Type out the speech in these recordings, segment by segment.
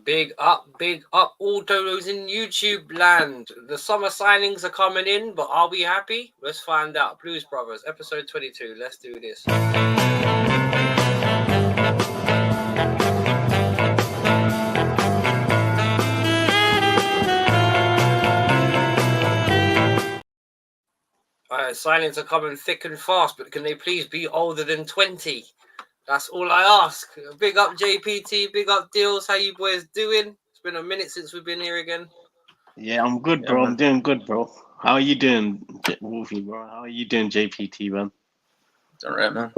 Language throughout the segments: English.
Big up all those in YouTube land. The summer signings are coming in, but are we happy? Let's find out. Blues Brothers, episode 22. Let's do this. Signings are coming thick and fast, but can they please be older than 20? That's all I ask. Big up JPT, big up Deals. How you boys doing? It's been a minute since we've been here again. Yeah, I'm good, bro. I'm doing good, bro. How are you doing, Wolfie, bro? How are you doing, JPT, man? It's all right, man.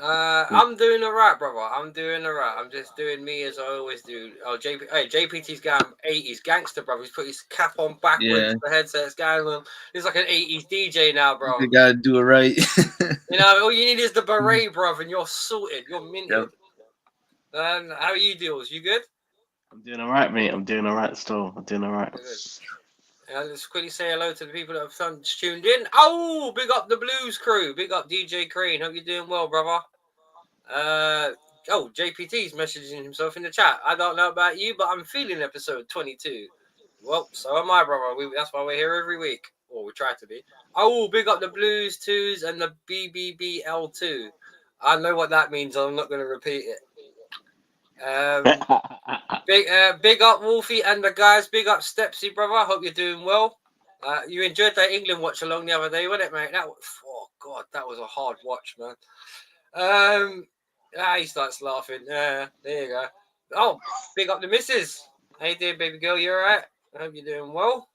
I'm doing all right, brother. I'm doing all right. I'm just doing me as I always do. Oh, JPT's going 80s gangster, brother. He's put his cap on backwards. The headset's going on. He's like an 80s DJ now, bro. You gotta do it right. You know, all you need is the beret, brother, and you're sorted. You're minted. Yep. How are you, Deals? You good? I'm doing all right, mate. I'm doing all right still. I'm doing all right. I'll just quickly say hello to the people that have tuned in. Oh, big up the Blues crew. Big up DJ Crane. Hope you're doing well, brother. JPT's messaging himself in the chat. I don't know about you, but I'm feeling episode 22. Well, so am I, brother. That's why we're here every week. Or we try to be. Oh, big up the Blues 2s and the BBBL2. I know what that means. I'm not going to repeat it. Big up Wolfie and the guys. Big up Stepsy, brother. Hope you're doing well. You enjoyed that England watch along the other day, wasn't it, mate? That was a hard watch, man. He starts laughing. There you go. Oh, big up the missus. How you doing, baby girl? You all right? I hope you're doing well.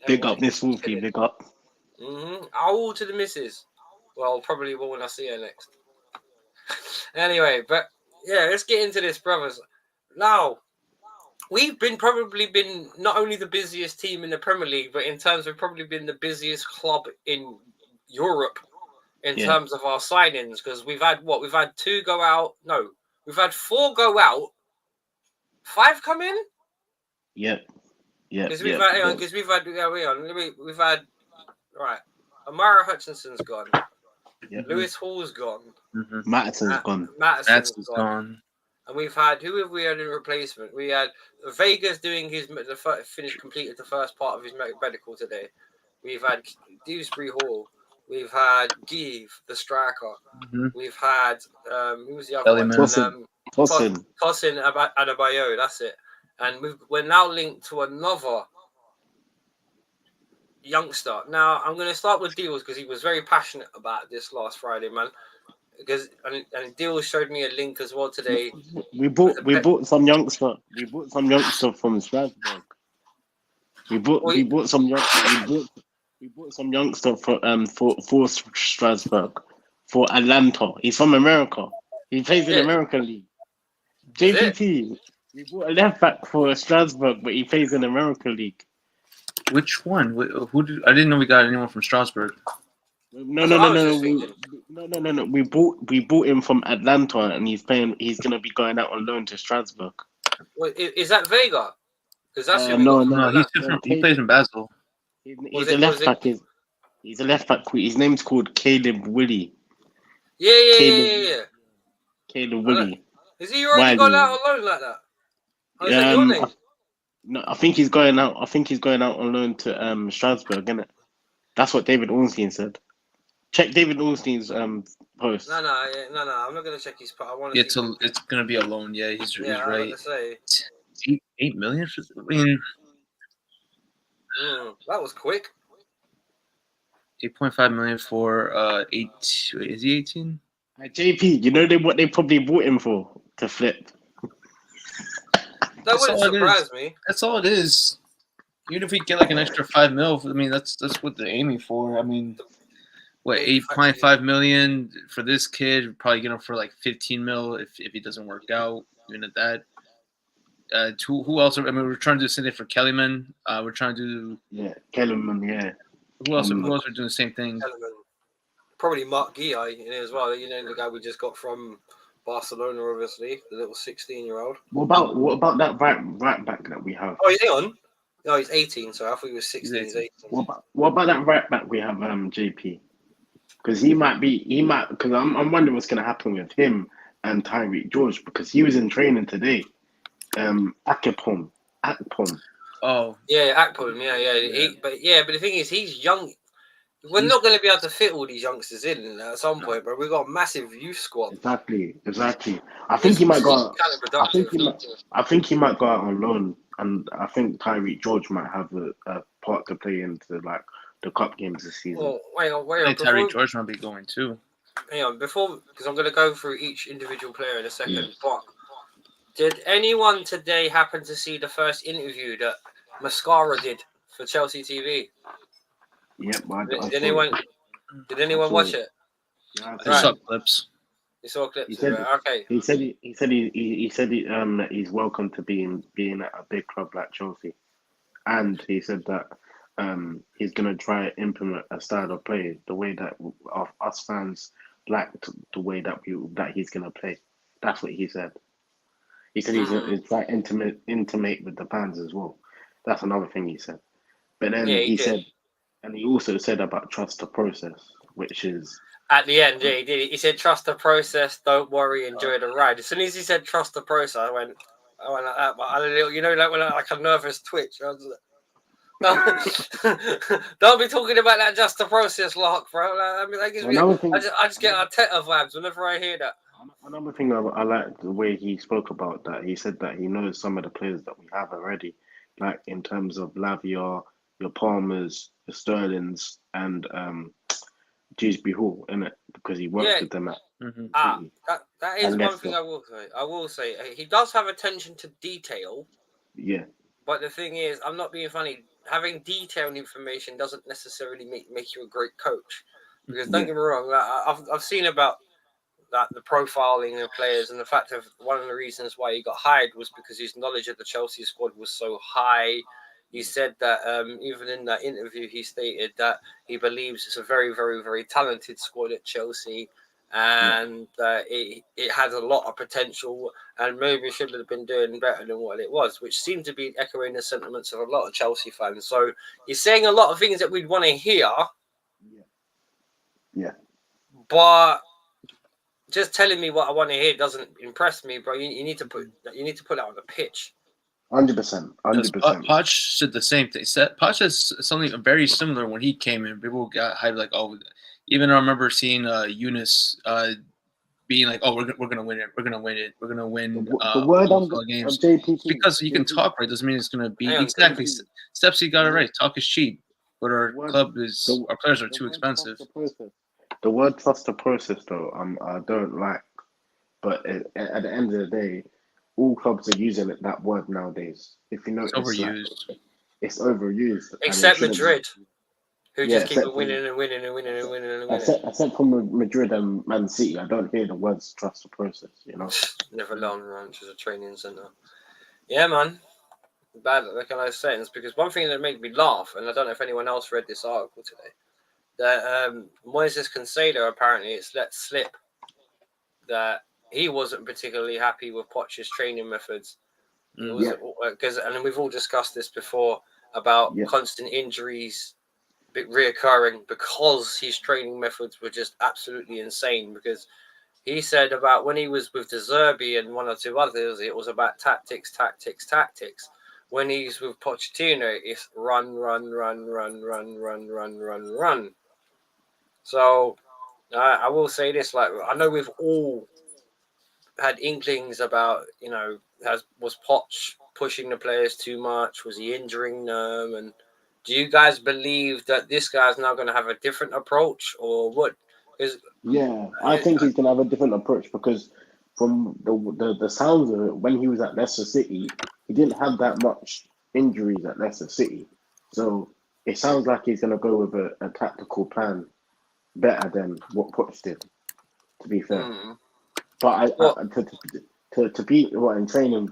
Big up Miss Wolfie. Big up. All to the missus. Well, probably will when I see her next. Anyway, but yeah, let's get into this, brothers. Now, we've probably been not only the busiest team in the Premier League, but in terms of probably been the busiest club in Europe in terms of our signings. Because we've had We've had 2 go out. No, we've had 4 go out. 5 come in. Yep. Because we've had right. Amara Hutchinson's gone. Yep. Lewis Hall's gone. Mattison's gone. Mattison's gone. And we've had, who have we had in replacement? We had Vegas doing completed the first part of his medical today. We've had Dewsbury Hall. We've had Give, the striker. We've had, who was the other one? Tosin Adebayo, that's it. And we're now linked to another youngster. Now, I'm going to start with Deals because he was very passionate about this last Friday, man. And Deals showed me a link as well today. We bought some youngster. We bought some youngster from Strasbourg. We bought some youngster for Strasbourg, for Atlanta. He's from America. He plays in American League. JPT. We bought a left back for Strasbourg, but he plays in American League. Which one? I didn't know we got anyone from Strasbourg. No. We bought him from Atlanta, and he's gonna be going out on loan to Strasbourg. Wait, is that Vega? Because that's he plays in Basel. He's a left back. He's a left back. His name's called Caleb Willie. Yeah. Caleb Willie. Is he already gone out on loan like that? Is that your name? No, I think he's going out. On loan to Strasbourg, isn't it? That's what David Ornstein said. Check David Ornstein's post. No. I'm not gonna check his post. I want to. It's gonna be a loan. Yeah, he's right. I was gonna say 8 million. I mean, that was quick. 8.5 million for 8. Is he 18? JP, you know what they probably bought him for to flip. That wouldn't surprise me. That's all it is. Even if we get like an extra 5 mil, I mean that's what they're aiming for. I mean, what 8.5 million for this kid? Probably get him for like 15 mil if he doesn't work out. Even at that. Who else? I mean, we're trying to do something for Kellyman. We're trying to do Kellyman. Yeah. Who else? Who else are doing the same thing? Kellyman. Probably Mark Guy in it as well. You know, the guy we just got from Barcelona, obviously, the little 16-year-old. What about that right back that we have? Oh, is he on? No, he's 18. So I thought he was 16. He's 18. What about that right back we have, JP? Because because I'm wondering what's gonna happen with him and Tyreek George because he was in training today. Akpom. Oh, Yeah, Akpom. Yeah. But the thing is, he's young. We're He's- not going to be able to fit all these youngsters in at some point, but we've got a massive youth squad. Exactly. I think he might go. Out, I think he might go out on loan, and I think Tyreek George might have a part to play into like the cup games this season. Well, wait I on. think Tyreek George might be going too. Hang on, because I'm going to go through each individual player in a second. Yeah. But did anyone today happen to see the first interview that Mascara did for Chelsea TV? Yep. Did anyone watch it? Yeah, I saw clips. You saw clips He of said it. Okay. he said that he's welcome to being at a big club like Chelsea, and he said that he's gonna try to implement a style of play the way that us fans the way that he's gonna play. That's what he said. He said he's try intimate with the fans as well. That's another thing he said. But then Yeah, he he did. said, and he also said about trust the process, which is At the end, yeah, he did. He said, "Trust the process. Don't worry. Enjoy the ride." As soon as he said, "Trust the process," I went like that. But I had a little, like when like a nervous twitch. I was like, don't be talking about that just the process, lock, bro. Like, I mean, that gives me. another thing. I just get Arteta vibes whenever I hear that. Another thing I like the way he spoke about that. He said that he knows some of the players that we have already, like in terms of Lavia, your Palmers, the Sterlings, and Dewsbury Hall, innit? Because he worked Yeah. with them at Mhm. That is and one Leicester. thing I will say he does have attention to detail. Yeah, But the thing is, I'm not being funny. Having detailed information doesn't necessarily make you a great coach. Because don't Yeah. get me wrong, like, I've seen about that the profiling of players and the fact of one of the reasons why he got hired was because his knowledge of the Chelsea squad was so high. He said that even in that interview, he stated that he believes it's a very, very, very talented squad at Chelsea, and it has a lot of potential, and maybe should have been doing better than what it was, which seemed to be echoing the sentiments of a lot of Chelsea fans. So he's saying a lot of things that we'd want to hear, yeah. but just telling me what I want to hear doesn't impress me, bro. You need to put that on the pitch. 100%. Poch said the same thing. Poch says something very similar when he came in. People got hyped like, oh, even I remember seeing Eunice being like, oh, we're gonna win it. We're gonna win it. We're gonna win The word all games. JPT Because you can talk right doesn't mean it's gonna be exactly. Steps, he got it right. Talk is cheap, but our players are too expensive. The word trust the process, though, I don't like. But at the end of the day, all clubs are using that word nowadays. If you notice, It's overused. It's overused. Except Madrid, who just keep except winning and winning and winning and winning and winning. Except from Madrid and Man City, I don't hear the words trust the process, you know? Never long ranch as a training centre. Yeah, man. Bad, like I was saying, it's because one thing that made me laugh, and I don't know if anyone else read this article today, that Moises Cancedo apparently it's let slip that he wasn't particularly happy with Poch's training methods. Because and we've all discussed this before about constant injuries reoccurring because his training methods were just absolutely insane. Because he said about when he was with De Zerbi and one or two others, it was about tactics. When he's with Pochettino, it's run. So I will say this: like I know we've all had inklings about, was Poch pushing the players too much? Was he injuring them? And do you guys believe that this guy's now going to have a different approach, or what? I think he's going to have a different approach because from the sounds of it, when he was at Leicester City, he didn't have that much injuries at Leicester City. So it sounds like he's going to go with a tactical plan better than what Poch did, to be fair. But to be in training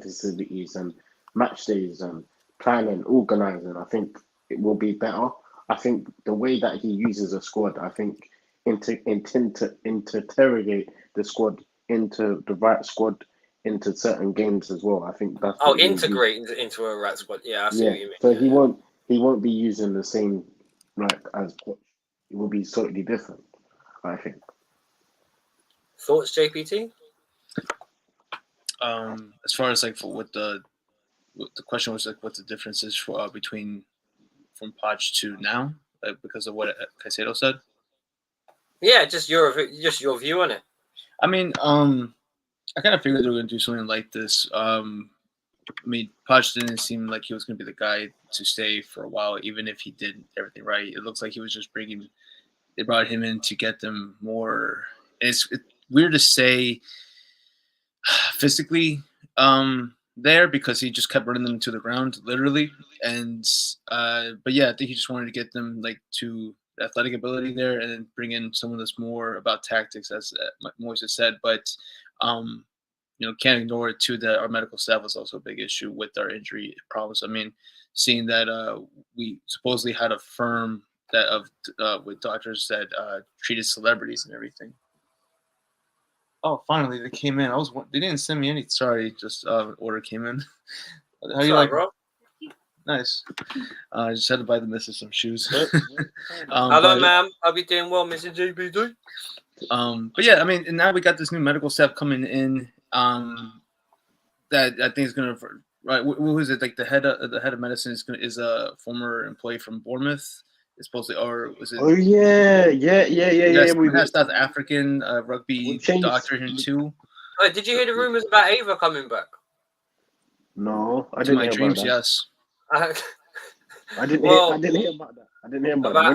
facilities and match days and planning, organising, I think it will be better. I think the way that he uses a squad, I think intend to interrogate the squad into the right squad into certain games as well. I think that's integrate into a right squad. Yeah, I see what you mean. So he won't be using the same as Poch. It will be totally different, I think. Thoughts, JPT? as far as like for what the question was, like what the difference is for between from Poch to now, like because of what Caicedo said. Yeah, just your view on it. I mean, I kind of figured they were going to do something like this. I mean, Poch didn't seem like he was going to be the guy to stay for a while, even if he did everything right. It looks like he was just they brought him in to get them more. And it's weird to say physically there because he just kept running them to the ground, literally. And but yeah, I think he just wanted to get them like to athletic ability there, and then bring in someone that's more about tactics, as Moises said. But can't ignore it too that our medical staff was also a big issue with our injury problems. I mean, seeing that we supposedly had a firm that with doctors that treated celebrities and everything. Oh, finally they came in. They didn't send me any. Sorry, just order came in. How you like, bro? Nice. I just had to buy the missus some shoes. Hello, ma'am. I'll be doing well, Mr. JBD. But yeah, I mean, and now we got this new medical staff coming in. That I think is gonna right. Who is it? Like the head of medicine is a former employee from Bournemouth. It's supposedly, or was it? Oh yeah. We have South African rugby doctor here too. Oh, did you hear the rumors about Ava coming back? No, I To didn't my hear dreams, about that. yes. I didn't hear about that. I didn't hear about that.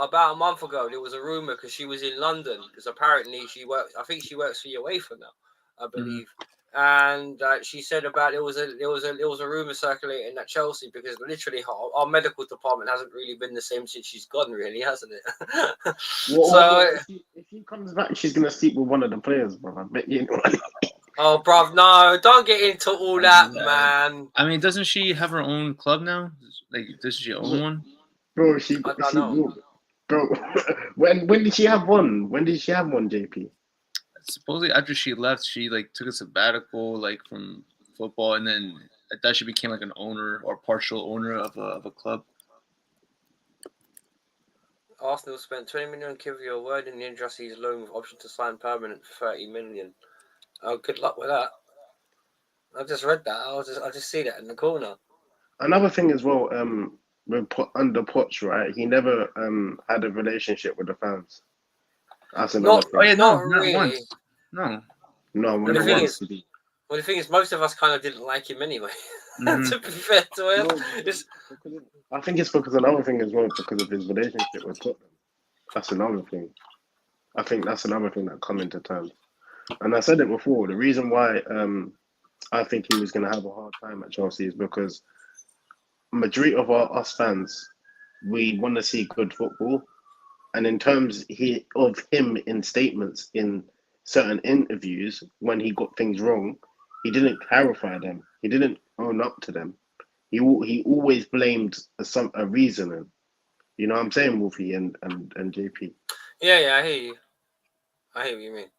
About a month ago, there was a rumor because she was in London because apparently she works. I think she works for UEFA now, I believe. And she said about there was a rumor circulating at Chelsea because literally our medical department hasn't really been the same since she's gone, really, hasn't it? If she comes back, she's gonna sleep with one of the players, bro. I bet you know. Oh, bruv, no, don't get into all that, man. I mean, doesn't she have her own club now? Like, does she own one? Bro, I don't know. Bro, when did she have one? When did she have one, JP? Supposedly after she left, she like took a sabbatical like from football, and then I thought she became like an owner or partial owner of a club. Arsenal spent 20 million on Kivior, word in the Injustice loan with option to sign permanent for 30 million. Oh, good luck with that. I just read that. I just see that in the corner. Another thing as well, under Poch, right? He never had a relationship with the fans. That's another thing. Oh yeah, not really. Once. No. The thing is, most of us kind of didn't like him anyway. To be fair to him, I think it's because another thing as well, because of his relationship with Tottenham. That's another thing. I think that's another thing that come into terms. And I said it before. The reason why I think he was going to have a hard time at Chelsea is because majority of us fans, we want to see good football. And in terms of him in statements in certain interviews, when he got things wrong, he didn't clarify them. He didn't own up to them. He always blamed a reasoning. You know what I'm saying, Wolfie and JP? Yeah, I hear you. I hear what you mean.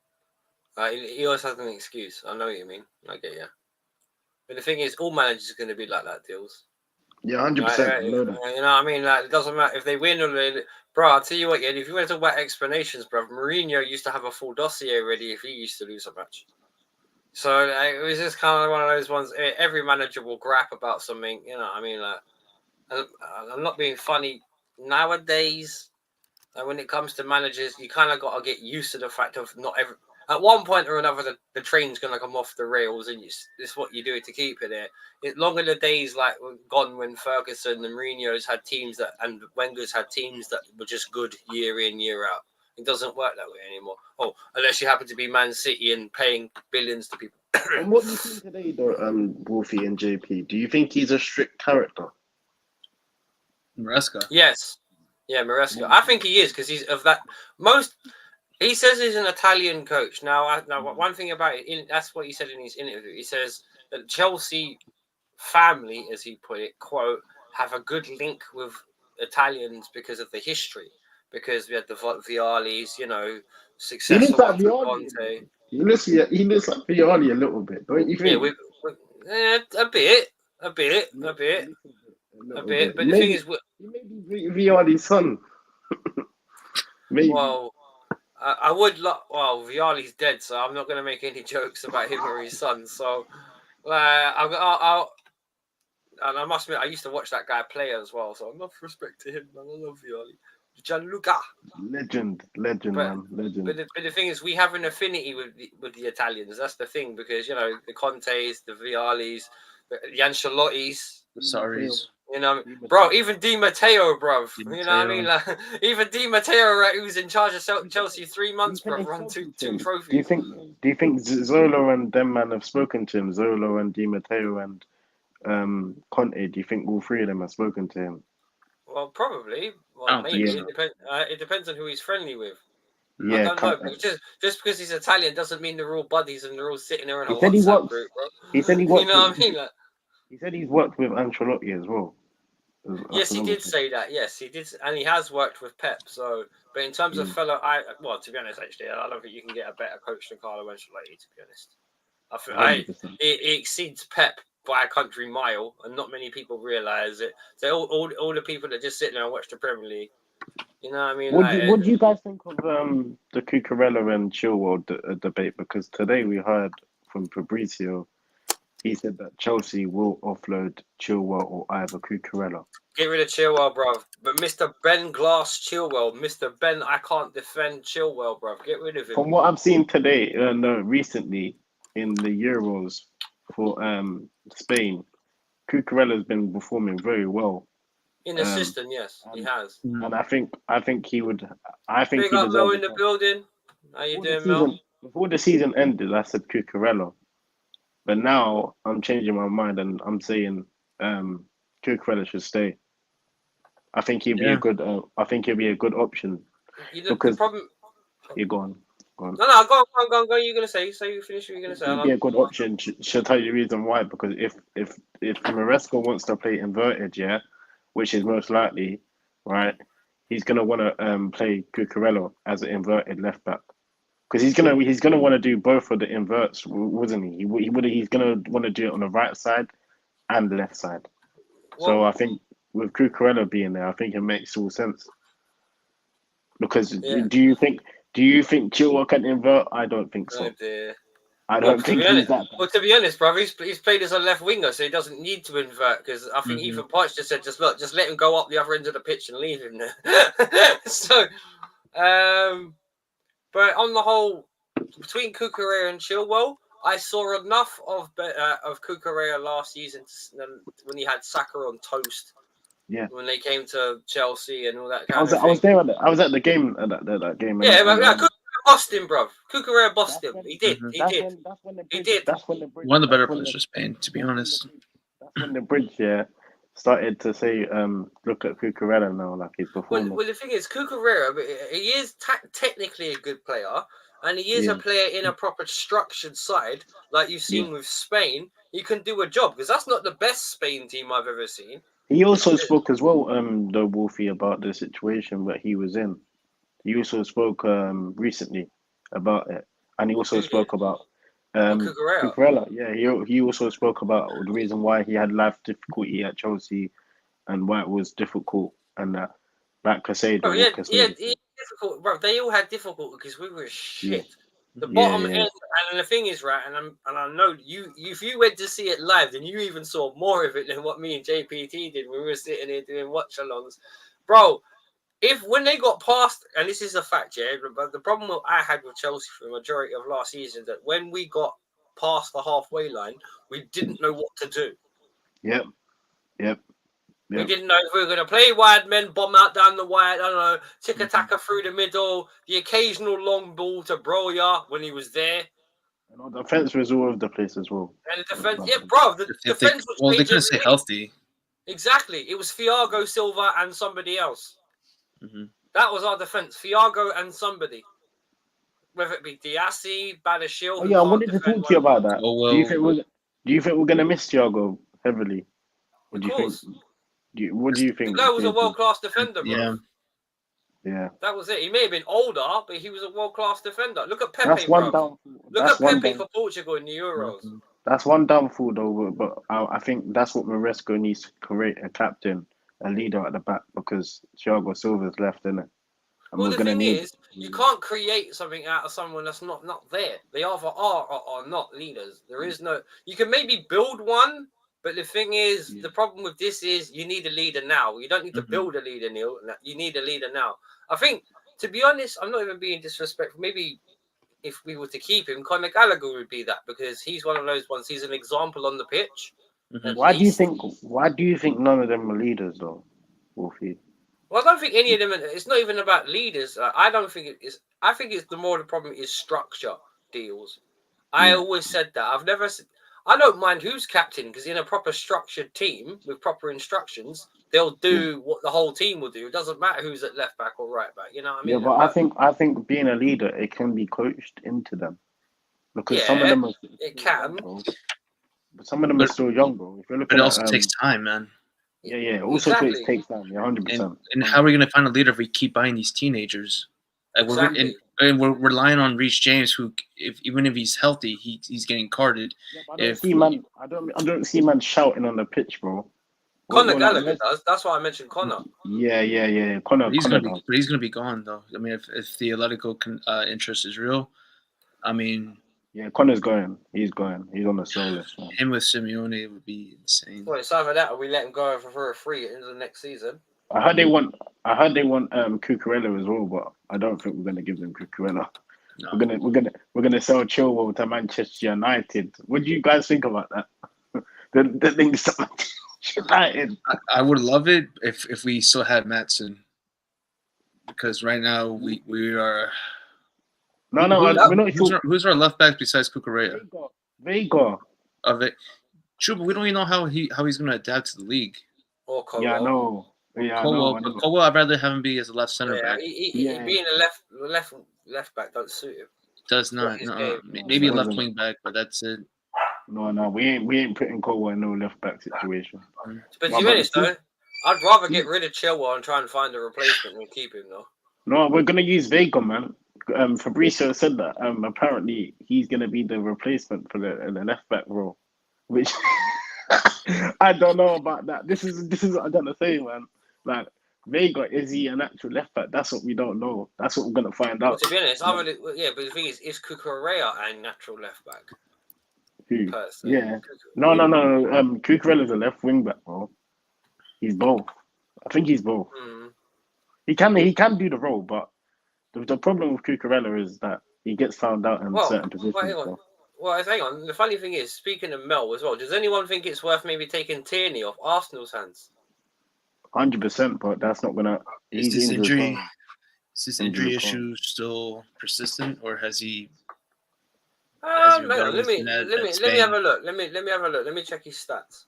He always has an excuse. I know what you mean. I get you. But the thing is, all managers are going to be like that, Deals. Yeah, 100%. You know what I mean? Like, it doesn't matter if they win or they... Bro, I'll tell you what, yeah, if you want to talk about explanations, bro, Mourinho used to have a full dossier ready if he used to lose a match. So it was just kind of one of those ones. Every manager will grap about something, you know what I mean? Like, I'm not being funny. Nowadays, when it comes to managers, you kind of got to get used to the fact of not every... At one point or another, the train's going to come off the rails, and it's what you do to keep it there. It's longer the days like gone when Ferguson and Mourinho's had teams and Wenger's had teams that were just good year in, year out. It doesn't work that way anymore. Oh, unless you happen to be Man City and paying billions to people. And what do you think today, though, Wolfie and JP? Do you think he's a strict character? Maresca. Yes. Yeah, Maresca. I think he is because he's of that most... He says he's an Italian coach. Now, one thing about it, that's what he said in his interview. He says that Chelsea family, as he put it, quote, have a good link with Italians because of the history. Because we had the Vialis, you know, successful under Conte. He looks like Viali a little bit, don't you think? Yeah, a bit. But the thing is... He may be Viali's son. Maybe. Well... I would well, Viali's dead, so I'm not going to make any jokes about him or his son. So, and I must admit, I used to watch that guy play as well. So enough respect to him, man. I love Viali, Gianluca. Legend, But man, legend. but the thing is, we have an affinity with the Italians. That's the thing, because the Contes, the Vialis, the Ancelottis. Sorry's. Bro, even Di Matteo, bro. Di You know what I mean? Matteo. Like, even Di Matteo, right, who's in charge of Chelsea 3 months, Do you bro, think won they've two spoken to him? trophies. Do you think Zola and them man have spoken to him? Zola and Di Matteo and Conte. Do you think all three of them have spoken to him? Well, probably. I Well, don't maybe. think so. It depends on who he's friendly with. I Yeah, don't know. Just because he's Italian doesn't mean they're all buddies and they're all sitting there in a he said he WhatsApp works. group, bro. He said he You worked. know what I mean? Like, He said he's worked with Ancelotti as well. yes, he did say that. Yes, he did, and he has worked with Pep. So, but in terms of to be honest, actually, I don't think you can get a better coach than Carlo Ancelotti. To be honest, I think he exceeds Pep by a country mile, and not many people realise it. So all the people that just sit there and watch the Premier League, you know what I mean? What do you guys think of the Cucurella and Chilwell debate? Because today we heard from Fabrizio. He said that Chelsea will offload Chilwell or either Cucurella. Get rid of Chilwell, bruv. But Mr. Ben Glass Chilwell, Mr. Ben, I can't defend Chilwell, bruv. Get rid of him. From what I've seen today, recently in the Euros for Spain, Cucurella's been performing very well. In the system, yes, he has. And I think he would. I think Big he up Mel deserves in the building. How you doing, Mel? Before the season ended, I said Cucurella. But now I'm changing my mind and I'm saying Cucurella should stay. I think he'd be a good. I think he'd be a good option. The problem. You're gone. No, go on. You're gonna say. So you finish. What you're gonna say. He'd be a good option. She'll tell you the reason why. Because if Maresca wants to play inverted, yeah, which is most likely, right, he's gonna want to play Cucurella as an inverted left back. Because he's gonna want to do both of the inverts, wasn't he? He's gonna want to do it on the right side and the left side. So I think with Cucurella being there, I think it makes all sense. Because do you think Chilwell can invert? I don't think so. Oh dear. I don't think he's that. Well, to be honest, bro, he's played as a left winger, so he doesn't need to invert. Because I think Ethan Poch just said, just let him go up the other end of the pitch and leave him there. So, but on the whole, between Cucurella and Chilwell, I saw enough of Cucurella last season when he had Saka on toast. Yeah. When they came to Chelsea and all that I was there. I was at the game. That game. Yeah, but Cucurella bust him, bro. Cucurella bust him. He did. He did. That's when the bridge. One of the better players for Spain, to be honest. That's when the bridge, started to say, look at Cucurella now, like he's performing. Well, the thing is, Cucurella, he is technically a good player, and he is a player in a proper structured side, like you've seen with Spain. He can do a job, because that's not the best Spain team I've ever seen. He also spoke as well, the Wolfie, about the situation that he was in. He also spoke recently about it, and he also spoke about Cucurella. Yeah, he also spoke about the reason why he had life difficulty at Chelsea, and why it was difficult, and that Casado. Oh, yeah, difficult, bro. They all had difficulty because we were shit. The bottom end, and the thing is, right, and I know you. If you went to see it live, then you even saw more of it than what me and JPT did when we were sitting here doing watch-alongs, bro. When they got past, and this is a fact, but the problem I had with Chelsea for the majority of last season, that when we got past the halfway line, we didn't know what to do. Yep. We didn't know if we were going to play wide men, bomb out down the wide, I don't know, tiki-taka through the middle, the occasional long ball to Broja when he was there. And the defense was all over the place as well. And the defense, the defense was... Well, they couldn't stay healthy. Exactly. It was Thiago Silva and somebody else. Mm-hmm. That was our defense. Thiago and somebody. Whether it be Diassi, Badashil... Oh, yeah, I wanted to talk to you about that. Oh, well, do you think we're going to miss Thiago heavily? Of course. What do you think? The guy was a world-class defender, bro. Yeah. That was it. He may have been older, but he was a world-class defender. Look at Pepe, bro. Look at Pepe for Portugal in the Euros. That's one downfall, though. But I think that's what Maresca needs to create: a captain, a leader at the back, because Thiago Silva's left, innit? Well, the thing is, you can't create something out of someone that's not there. They either are or are not leaders. There is no. You can maybe build one, but the thing is, the problem with this is you need a leader now. You don't need to build a leader, Neil. You need a leader now. I think, to be honest, I'm not even being disrespectful. Maybe if we were to keep him, Conor Gallagher would be that because he's one of those ones. He's an example on the pitch. Why do you think none of them are leaders though, Wolfie? Well, I don't think any of them. It's not even about leaders. I don't think it is. I think it's the problem is structure deals. I always said that. I've never. I don't mind who's captain because in a proper structured team with proper instructions, they'll do what the whole team will do. It doesn't matter who's at left back or right back. You know what I mean? Yeah, but I think being a leader, it can be coached into them because some of them are, it can. But some of them are still young, bro. If you're looking but it also takes time, man. Yeah. It also takes time. Yeah, 100%. And how are we going to find a leader if we keep buying these teenagers? Exactly. We're relying on Reece James, who, even if he's healthy, he's getting carded. Yeah, I don't see man shouting on the pitch, bro. Conor Gallagher does. That's why I mentioned Conor. Yeah. Conor. He's gonna be gone though. I mean, if the Atletico interest is real, I mean. Yeah, Connor's going. He's going. He's on the sell list. Man. Him with Simeone would be insane. Well, it's either that or we let him go for a free into the next season. I heard they want Cucurella as well, but I don't think we're gonna give them Cucurella. No. We're gonna sell Chilwell to Manchester United. What do you guys think about that? the things to Manchester United. I would love it if we still had Maatsen, because right now we are. No, we're not sure. Who's our left back besides Cucurella? Vega. Of it, true, but we don't even know how he's going to adapt to the league. Or Colwell. Yeah, I know. Yeah, Colwell, I'd rather have him be as a left center back. Being a left back don't suit him. Does not. No. Maybe a left wing back, but that's it. No, we ain't putting Colwell in no left back situation. But to be honest, though, I'd rather get rid of Chilwell and try and find a replacement than keep him, though. No, we're gonna use Vega, man. Fabrizio said that. Apparently, he's gonna be the replacement for the left back role, which I don't know about that. This is what I'm gonna say, man. Like Vega, is he an actual left back? That's what we don't know. That's what we're gonna find out. Well, to be honest, but the thing is Cucurella a natural left back? Who? Person. Yeah. No. Cucurella's a left wing back, bro. He's both. I think he's both. He can do the role, but the problem with Cucurella is that he gets found out in certain positions. Well, hang on. The funny thing is, speaking of Mel as well, does anyone think it's worth maybe taking Tierney off Arsenal's hands? 100%, but that's not gonna. Is this injury issue still persistent, or has he? Let me have a look. Let me have a look. Let me check his stats.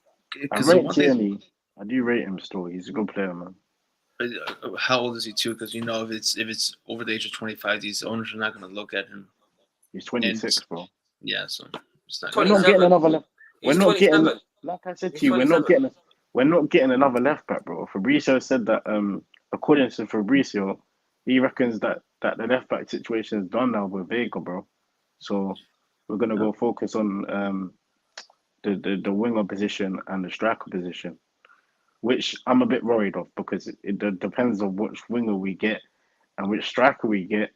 I rate Tierney. I do rate him still. He's a good player, man. But how old is he too? Because if it's over the age of 25, these owners are not going to look at him. He's 26, bro. Yeah, so it's not. We're not getting another left. We're not getting. Like I said to you, we're not getting another left back, bro. Fabrizio said that. According to Fabrizio, he reckons that the left back situation is done now with Vega, bro. So we're gonna go focus on the winger position and the striker position, which I'm a bit worried of because it depends on which winger we get and which striker we get.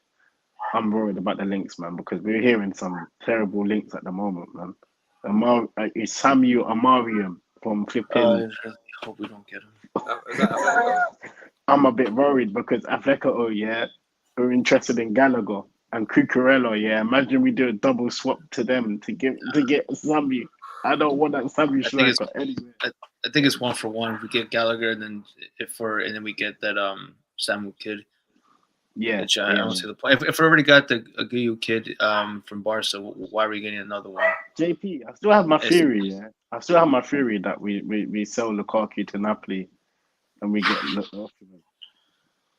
I'm worried about the links, man, because we're hearing some terrible links at the moment, man. It's Samuel Amarium from flipping. I hope we don't get him. I'm a bit worried because Atletico, are interested in Gallagher and Cucurella, Imagine we do a double swap to them to get Samuel. I don't want that Samuel striker anyway. I think it's 1-for-1. We get Gallagher, and then we get that Samuel kid. Yeah, which I don't see the point. If we already got the Aguilar kid from Barca, why are we getting another one? JP, I still have my theory. Yeah, I still have my theory that we sell Lukaku to Napoli, and we get Lukaku.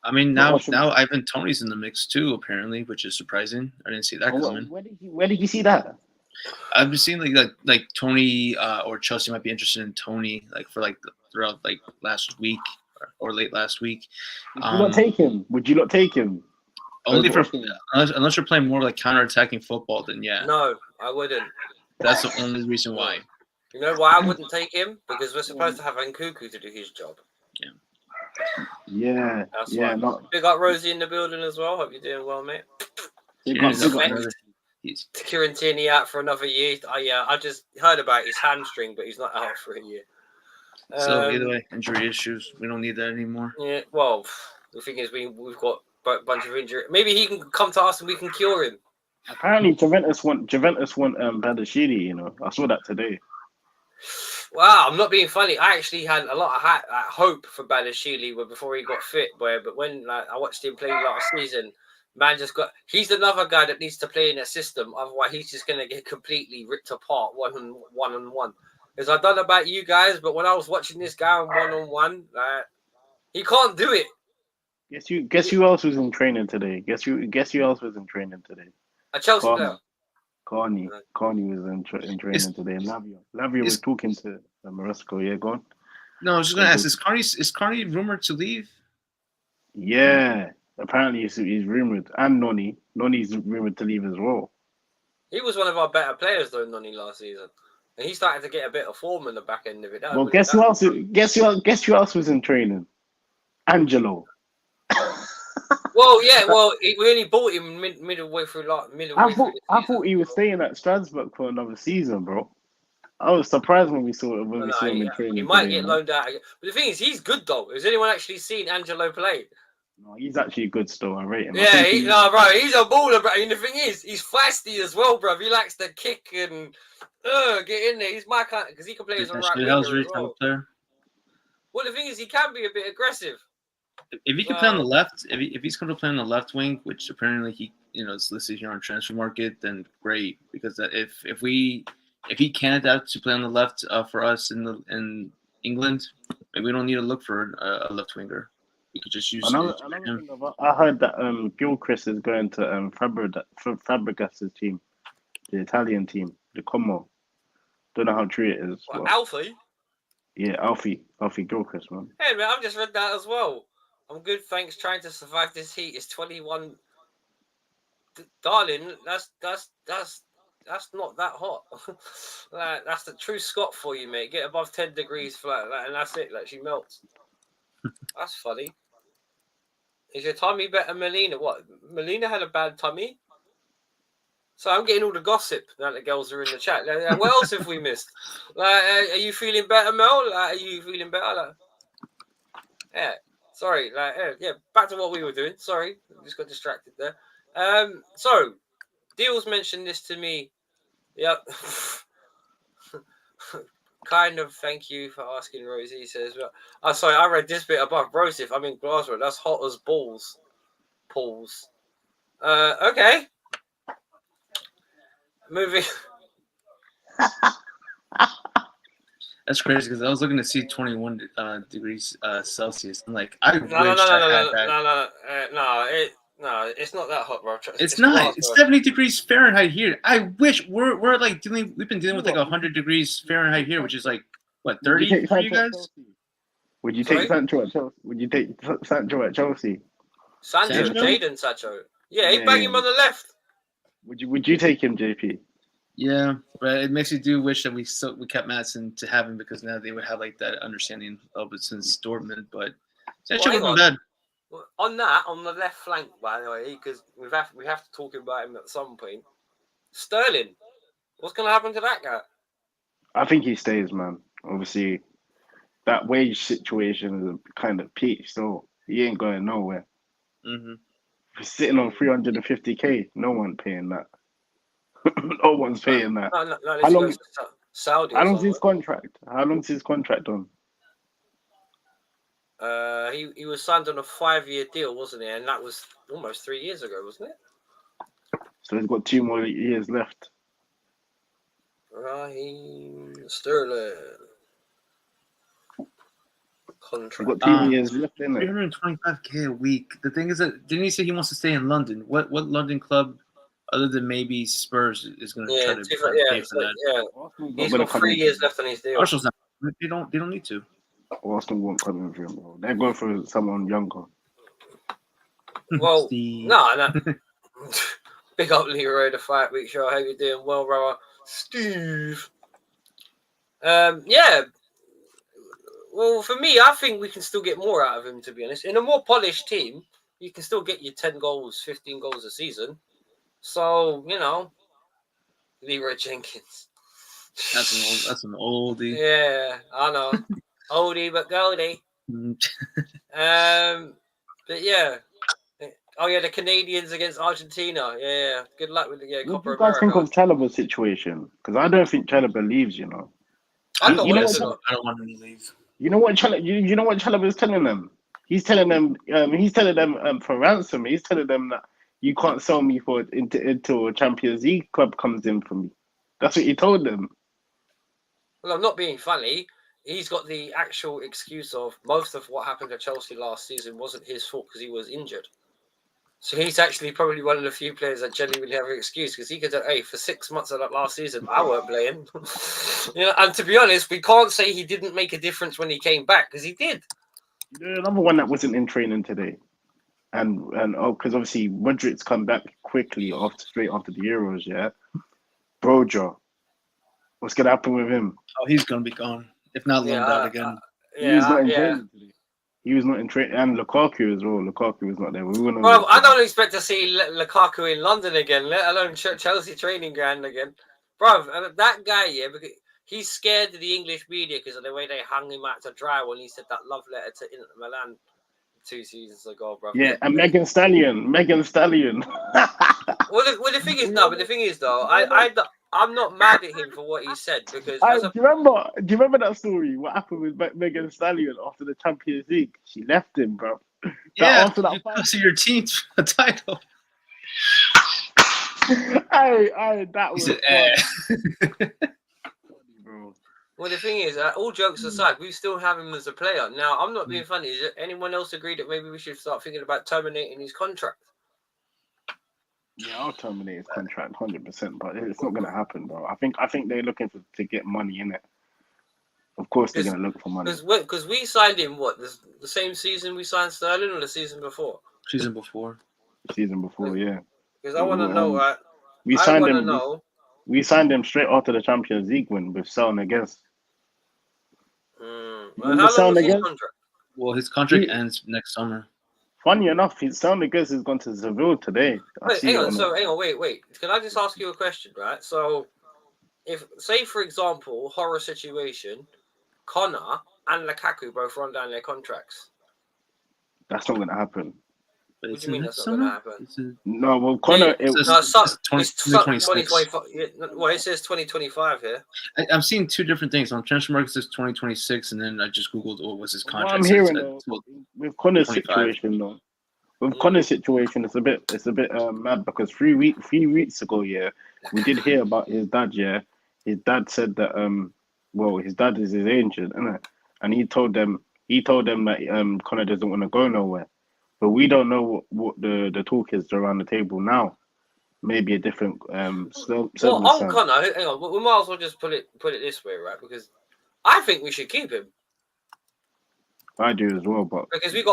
I mean, now Ivan Toney's in the mix too, apparently, which is surprising. I didn't see that coming. Where did you see that? I've been seeing like Toney or Chelsea might be interested in Toney throughout last week or late last week. Would you not take him? Would you not take him? Only unless you're playing more like counter-attacking football, then yeah. No, I wouldn't. That's the only reason why. You know why I wouldn't take him? Because we're supposed to have Nkunku to do his job. Yeah. Yeah, That's yeah, fine. not Big up Rosie in the building as well. Hope you're doing well, mate. big Cheers up, up big up. another- he's- Kirantini out for another year. I just heard about his hamstring, but he's not out for a year. So either way, injury issues. We don't need that anymore. Yeah, well, the thing is, we've got a bunch of injury. Maybe he can come to us and we can cure him. Apparently, Juventus want Badashiri. You know, I saw that today. Wow, I'm not being funny. I actually had a lot of hope for Balashili before he got fit, but when I watched him play last season, man he's another guy that needs to play in a system. Otherwise, he's just going to get completely ripped apart one on one. Because I don't know about you guys, but when I was watching this guy one on one, he can't do it. Guess who else was in training today? Guess who else was in training today? A Chelsea Carney. player. Carney was in training today. Lavia was talking to Maresco. Yeah, go on. No, I was just gonna ask: is Carney rumored to leave? Yeah, apparently he's rumored, and Noni's rumored to leave as well. He was one of our better players though, Noni, last season, and he started to get a bit of form in the back end of it. Well, guess who else was in training? Angelo. Well, yeah. Well, we only bought him midway through. I thought he was staying at Strasbourg for another season, bro. I was surprised when we saw him in training. He might today, get man. loaned out again. But the thing is, he's good though. Has anyone actually seen Angelo play? No, he's actually good still. I rate him. Yeah, bro, he's a baller, bro. And the thing is, he's feisty as well, bro. He likes to kick and get in there. He's my kind because he can play as a right winger as well. Well, the thing is, he can be a bit aggressive. If he can play on the left, if he's going to play on the left wing, which apparently he is listed here on transfer market, then great. Because if he can adapt to play on the left for us in England, maybe we don't need to look for a left winger. We could just use another thing I heard that Gilchrist is going to Fabregas's team, the Italian team, the Como. Don't know how true it is. What, Alfie? Yeah, Alfie Gilchrist, man. Hey man, I've just read that as well. I'm good, thanks. Trying to survive this heat is 21. Darling, that's not that hot. That's the true Scot for you, mate. Get above 10 degrees flat, and that's it. Like she melts. That's funny. Is your tummy better, Melina? What? Melina had a bad tummy. So I'm getting all the gossip now that the girls are in the chat. What else have we missed? Are you feeling better, Mel? Are you feeling better? Yeah. Sorry. Yeah. Back to what we were doing. Sorry, I just got distracted there. So Deals mentioned this to me. Yep. Kind of. Thank you for asking, Rosie. He says, "Oh, sorry. I read this bit above. Brosif. I'm in Glasgow. That's hot as balls. Pools. Okay. Moving." That's crazy because I was looking to see 21 degrees Celsius. I'm like, I wish No. It's not that hot, bro. It's not. Glasgow. It's 70 degrees Fahrenheit here. I wish we're like dealing. We've been dealing with like 100 degrees Fahrenheit here, which is like what 30 for you guys. Would you take Sancho at Chelsea? Would you take Sancho at Chelsea? Sancho, Jadon Sancho. Yeah, he bang him on the left. Would you take him, JP? Yeah, but it makes me do wish that we kept Madison to have him because now they would have like that understanding of it since Dortmund. But Sancho would be bad. On the left flank, by the way, because we have to talk about him at some point. Sterling, what's going to happen to that guy? I think he stays, man. Obviously, that wage situation is kind of peak, so he ain't going nowhere. Mm-hmm. He's sitting on 350k. No one paying that. No one's paying that. No, how long? Saudi. How long's his contract? How long's his contract on? He was signed on a 5-year deal, wasn't he? And that was almost 3 years ago, wasn't it? So he's got 2 more years left. Raheem Sterling. Contract. He's got 2 years left, isn't it? 325k a week. The thing is that didn't he say he wants to stay in London? What London club, other than maybe Spurs, is going to try to pay for that? Yeah. He's got 3 years left on his deal. Arsenal's not. They don't need to. Arsenal won't come in for him, bro. They're going for someone younger. Well, no. Big up Leroy, the 5 week show. I hope you're doing well, brother. Steve. Yeah. Well, for me, I think we can still get more out of him. To be honest, in a more polished team, you can still get your 10 goals, 15 goals a season. So Leroy Jenkins. That's an oldie. Yeah, I know. Oldie but goldie. But yeah. Oh yeah, the Canadians against Argentina. Yeah. Good luck with the What do Copa you guys think America. of Chalobah's situation? Because I don't think Chalobah leaves. I don't You know want him what? to go. I don't want him to leave. You know what? You know what Chalobah is telling them. He's telling them. He's telling them for ransom. He's telling them that you can't sell me for until a Champions League club comes in for me. That's what he told them. Well, I'm not being funny. He's got the actual excuse of most of what happened to Chelsea last season wasn't his fault because he was injured. So he's actually probably one of the few players that genuinely have an excuse because he could say, hey, for 6 months of that last season, I weren't playing. And to be honest, we can't say he didn't make a difference when he came back because he did. You know, another one that wasn't in training today, and because obviously Modric's come back quickly straight after the Euros. Yeah, Broja. What's gonna happen with him? Oh, he's gonna be gone. If not loaned out again. He was not in yeah. training today. He was not in training, and Lukaku as well. Lukaku was not there. Well, I don't expect to see Lukaku in London again, let alone Chelsea training ground again. Bro, that guy, yeah, because he's scared of the English media because of the way they hung him out to dry when he said that love letter to Inter Milan 2 seasons ago, bro. Yeah, and Megan Stallion. Well, the thing is, no, but the thing is, though, I'm not mad at him for what he said because do you remember that story? What happened with Megan Stallion after the Champions League? She left him, bro. After that because of your team's title. That was bro. Well, the thing is, all jokes aside, we still have him as a player. Now, I'm not being funny. Does anyone else agree that maybe we should start thinking about terminating his contract? Yeah, I'll terminate his contract 100%, but it's not going to happen, bro. I think they're looking to get money in it. Of course, they're going to look for money. Because we signed him, the same season we signed Sterling or the season before? Season before, yeah. Because I want to know, right? We signed him straight after the Champions League win with Seln against. How long was his contract? Well, his contract ends next summer. Funny enough, it sounded good. He's gone to Seville today. Hang on, wait. Can I just ask you a question, right? So, if, say, for example, horror situation, Connor and Lukaku both run down their contracts. That's not going to happen. But what do you mean that's not going to happen? No, well, Connor... It says 2025 here. I'm seeing two different things. On Transfer Market, it says 2026, and then I just Googled what was his contract. What I'm hearing, with Connor's situation, though, Connor's situation, it's a bit mad because 3 weeks ago, yeah, we did hear about his dad, yeah. His dad said that, his dad is his agent, isn't it? And he told them that Connor doesn't want to go nowhere. But we don't know what the talk is around the table now. Maybe a different on Connor, hang on, we might as well just put it this way, right? Because I think we should keep him. I do as well, but because we've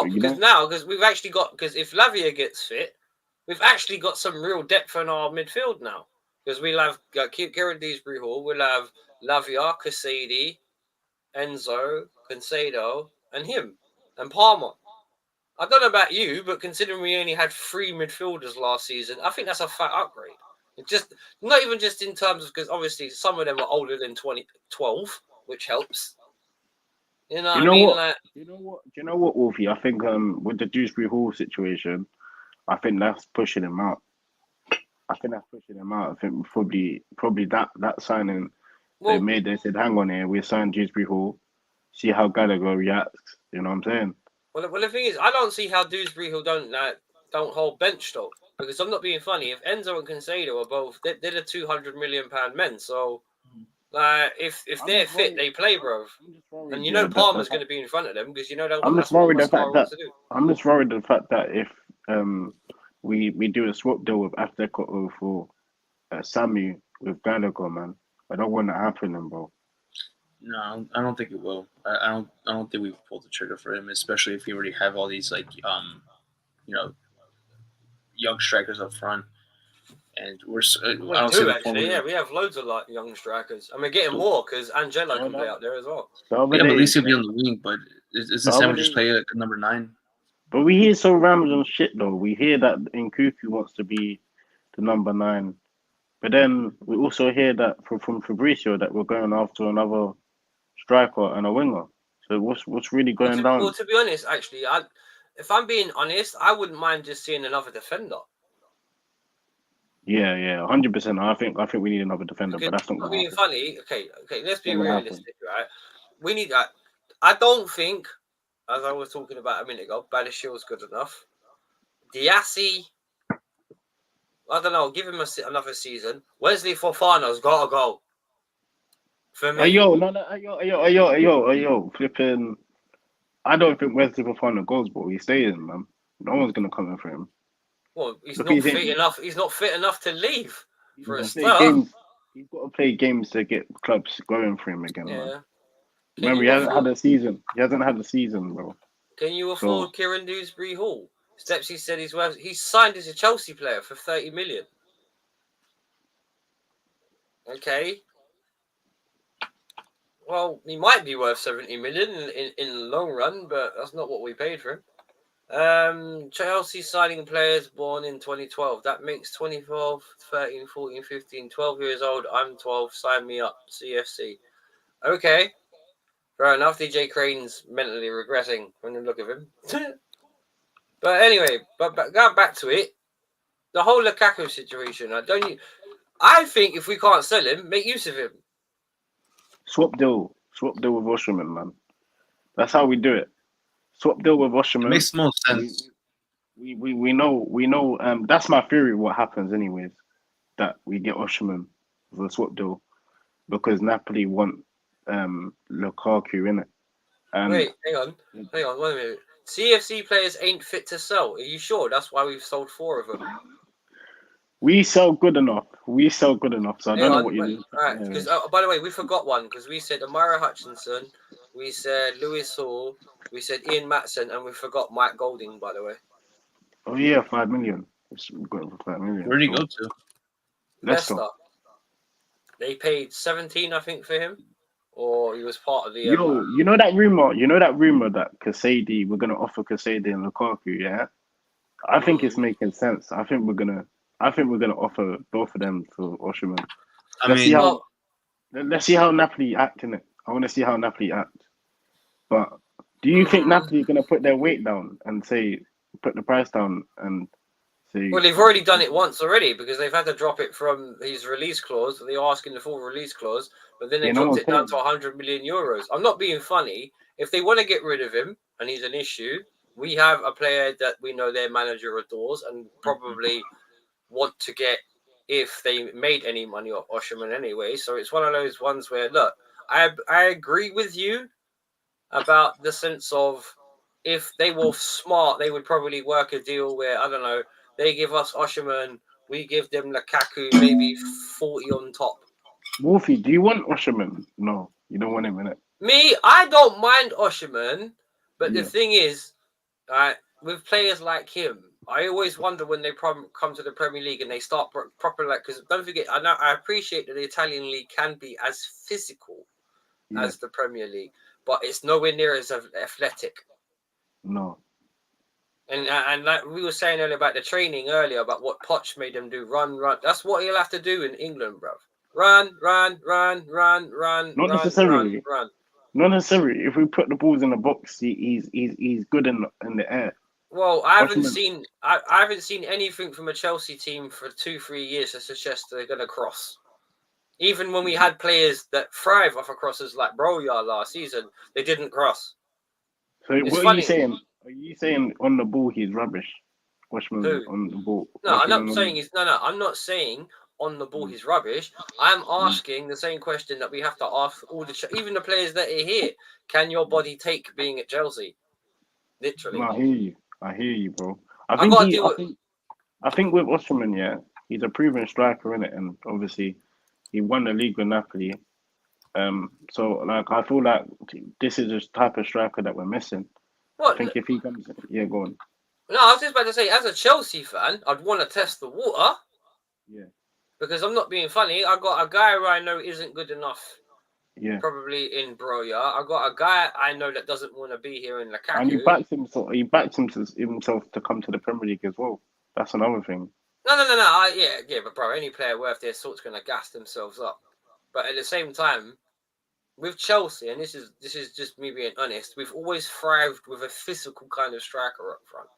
actually got if Lavia gets fit, we've actually got some real depth in our midfield now. Because we'll have Kieran Deesbury-Hall, we'll have Lavia, Casady, Enzo, Concedo, and him, and Palmer. I don't know about you, but considering we only had 3 midfielders last season, I think that's a fat upgrade. It just not even just in terms of because obviously some of them are older than 2012, which helps. You know what? Do you know what, Wolfie? I think with the Dewsbury-Hall situation, I think that's pushing him out. I think probably that signing they said, hang on here, we signed Dewsbury-Hall, see how Gallagher reacts. You know what I'm saying? Well, the thing is, I don't see how Dewsbury-Hall don't hold bench though, because I'm not being funny. If Enzo and Concedo are both, they're the £200 million men. So, if they're fit, they play, bro. And Palmer's going to be in front of them because I'm just worried the fact that if we do a swap deal with Atletico for Samu with Gallagher, man, I don't want that happening, bro. No, I don't think it will. I don't think we've pulled the trigger for him, especially if we already have all these young strikers up front. and I We don't see do the actually. point. Yeah, we have loads of like young strikers, and we're getting more because Angelo Oh, can play no. out there as well. The other Yeah, but at day, least he'll be on the wing. But isn't the Sam other just day, play at number 9? but we hear some random shit though. We hear that Nkuku wants to be the number 9, but then we also hear that from Fabricio that we're going after another striker and a winger. So what's really Well, going down? to be honest, actually, if I'm being honest, I wouldn't mind just seeing another defender. Yeah, 100%. I think we need another defender, Because but that's not not gonna being happen. funny. Okay, let's be Not gonna happen. realistic, right? We need that. I don't think, as I was talking about a minute ago, Badishil's good enough. Diassi, I don't know. Give him another season. Wesley Fofana's got to go. For me. Yo, flipping. I don't think Wesley Fofana goes, but he's staying, man. No one's gonna come in for him. Well, he's Look, not fit enough. He's not fit enough to leave for a start. He's got to play games to get clubs going for him again, man. Yeah. Remember, he hasn't had a season. He hasn't had a season, bro. Can you afford Kieran Dewsbury Hall? Stepsy said he's signed as a Chelsea player for 30 million. Okay. Well, he might be worth 70 million in the long run, but that's not what we paid for him. Chelsea signing players born in 2012. That makes 2012, 13, 14, 15, 12 years old. I'm 12. Sign me up. CFC. Okay. Fair enough. DJ Crane's mentally regressing when you look at him. But anyway, but going back to it, the whole Lukaku situation. I think if we can't sell him, make use of him. Swap deal with Osherman, man. That's how we do it. Swap deal with Osherman. It makes more sense. We know. That's my theory. What happens, anyways, that we get Osherman for a swap deal because Napoli want Lukaku in it. Wait, hang on, 1 minute. CFC players ain't fit to sell. Are you sure? That's why we've sold 4 of them. We sell good enough. So I don't know what you're doing. Right, because by the way, we forgot one because we said Amara Hutchinson, we said Lewis Hall, we said Ian Matson, and we forgot Mike Golding. By the way. Oh yeah, 5 million. It's going for 5 million. Where did he go to? Leicester. They paid 17, I think, for him, or he was part of the. You know that rumor. That Casady, we're gonna offer Casady and Lukaku. Yeah, I think it's making sense. I think we're gonna offer both of them for Osherman. Let's see how Napoli act in it. I want to see how Napoli act. But do you think Napoli are gonna put their weight down and put the price down and say? Well, they've already done it once already because they've had to drop it from his release clause. They're asking the full release clause, but then they dropped it down to 100 million euros. I'm not being funny. If they want to get rid of him and he's an issue, we have a player that we know their manager adores and probably want to get if they made any money off Osherman anyway. So it's one of those ones where, look, I agree with you about the sense of if they were smart, they would probably work a deal where, I don't know, they give us Osherman, we give them Lukaku, maybe 40 on top. Wolfie, do you want Osherman? No, you don't want him in it. Me, I don't mind Osherman, but the thing is, with players like him, I always wonder when they come to the Premier League and they start proper, like, because don't forget, I appreciate that the Italian league can be as physical as the Premier League, but it's nowhere near as athletic. No. And like we were saying earlier about the training earlier, about what Poch made them do, run. That's what he'll have to do in England, bruv. Run. Not necessarily. Not necessarily. If we put the balls in the box, he's good in the air. Well, I haven't seen anything from a Chelsea team for 2-3 years that suggests they're going to cross. Even when we had players that thrive off of crosses like Broja last season, they didn't cross. So what are you saying? Are you saying on the ball he's rubbish? Washman on the ball. No, I'm not saying he's I'm not saying on the ball he's rubbish. I'm asking the same question that we have to ask all even the players that are here. Can your body take being at Chelsea? Literally. No, I hear you, bro. I think with Osherman, he's a proven striker in it, and obviously he won the league with Napoli. So like I feel like this is the type of striker that we're missing. What? I think if he comes, go on. No, I was just about to say, as a Chelsea fan, I'd want to test the water. Yeah. Because I'm not being funny. I got a guy who I know isn't good enough, Yeah. probably in Broya. I got a guy I know that doesn't want to be here in And he Lukaku. backs himself. He backs himself to come to the Premier League as well. That's another thing. No. Yeah, but bro, any player worth their salt's going to gas themselves up. But at the same time, with Chelsea, and this is just me being honest, we've always thrived with a physical kind of striker up front,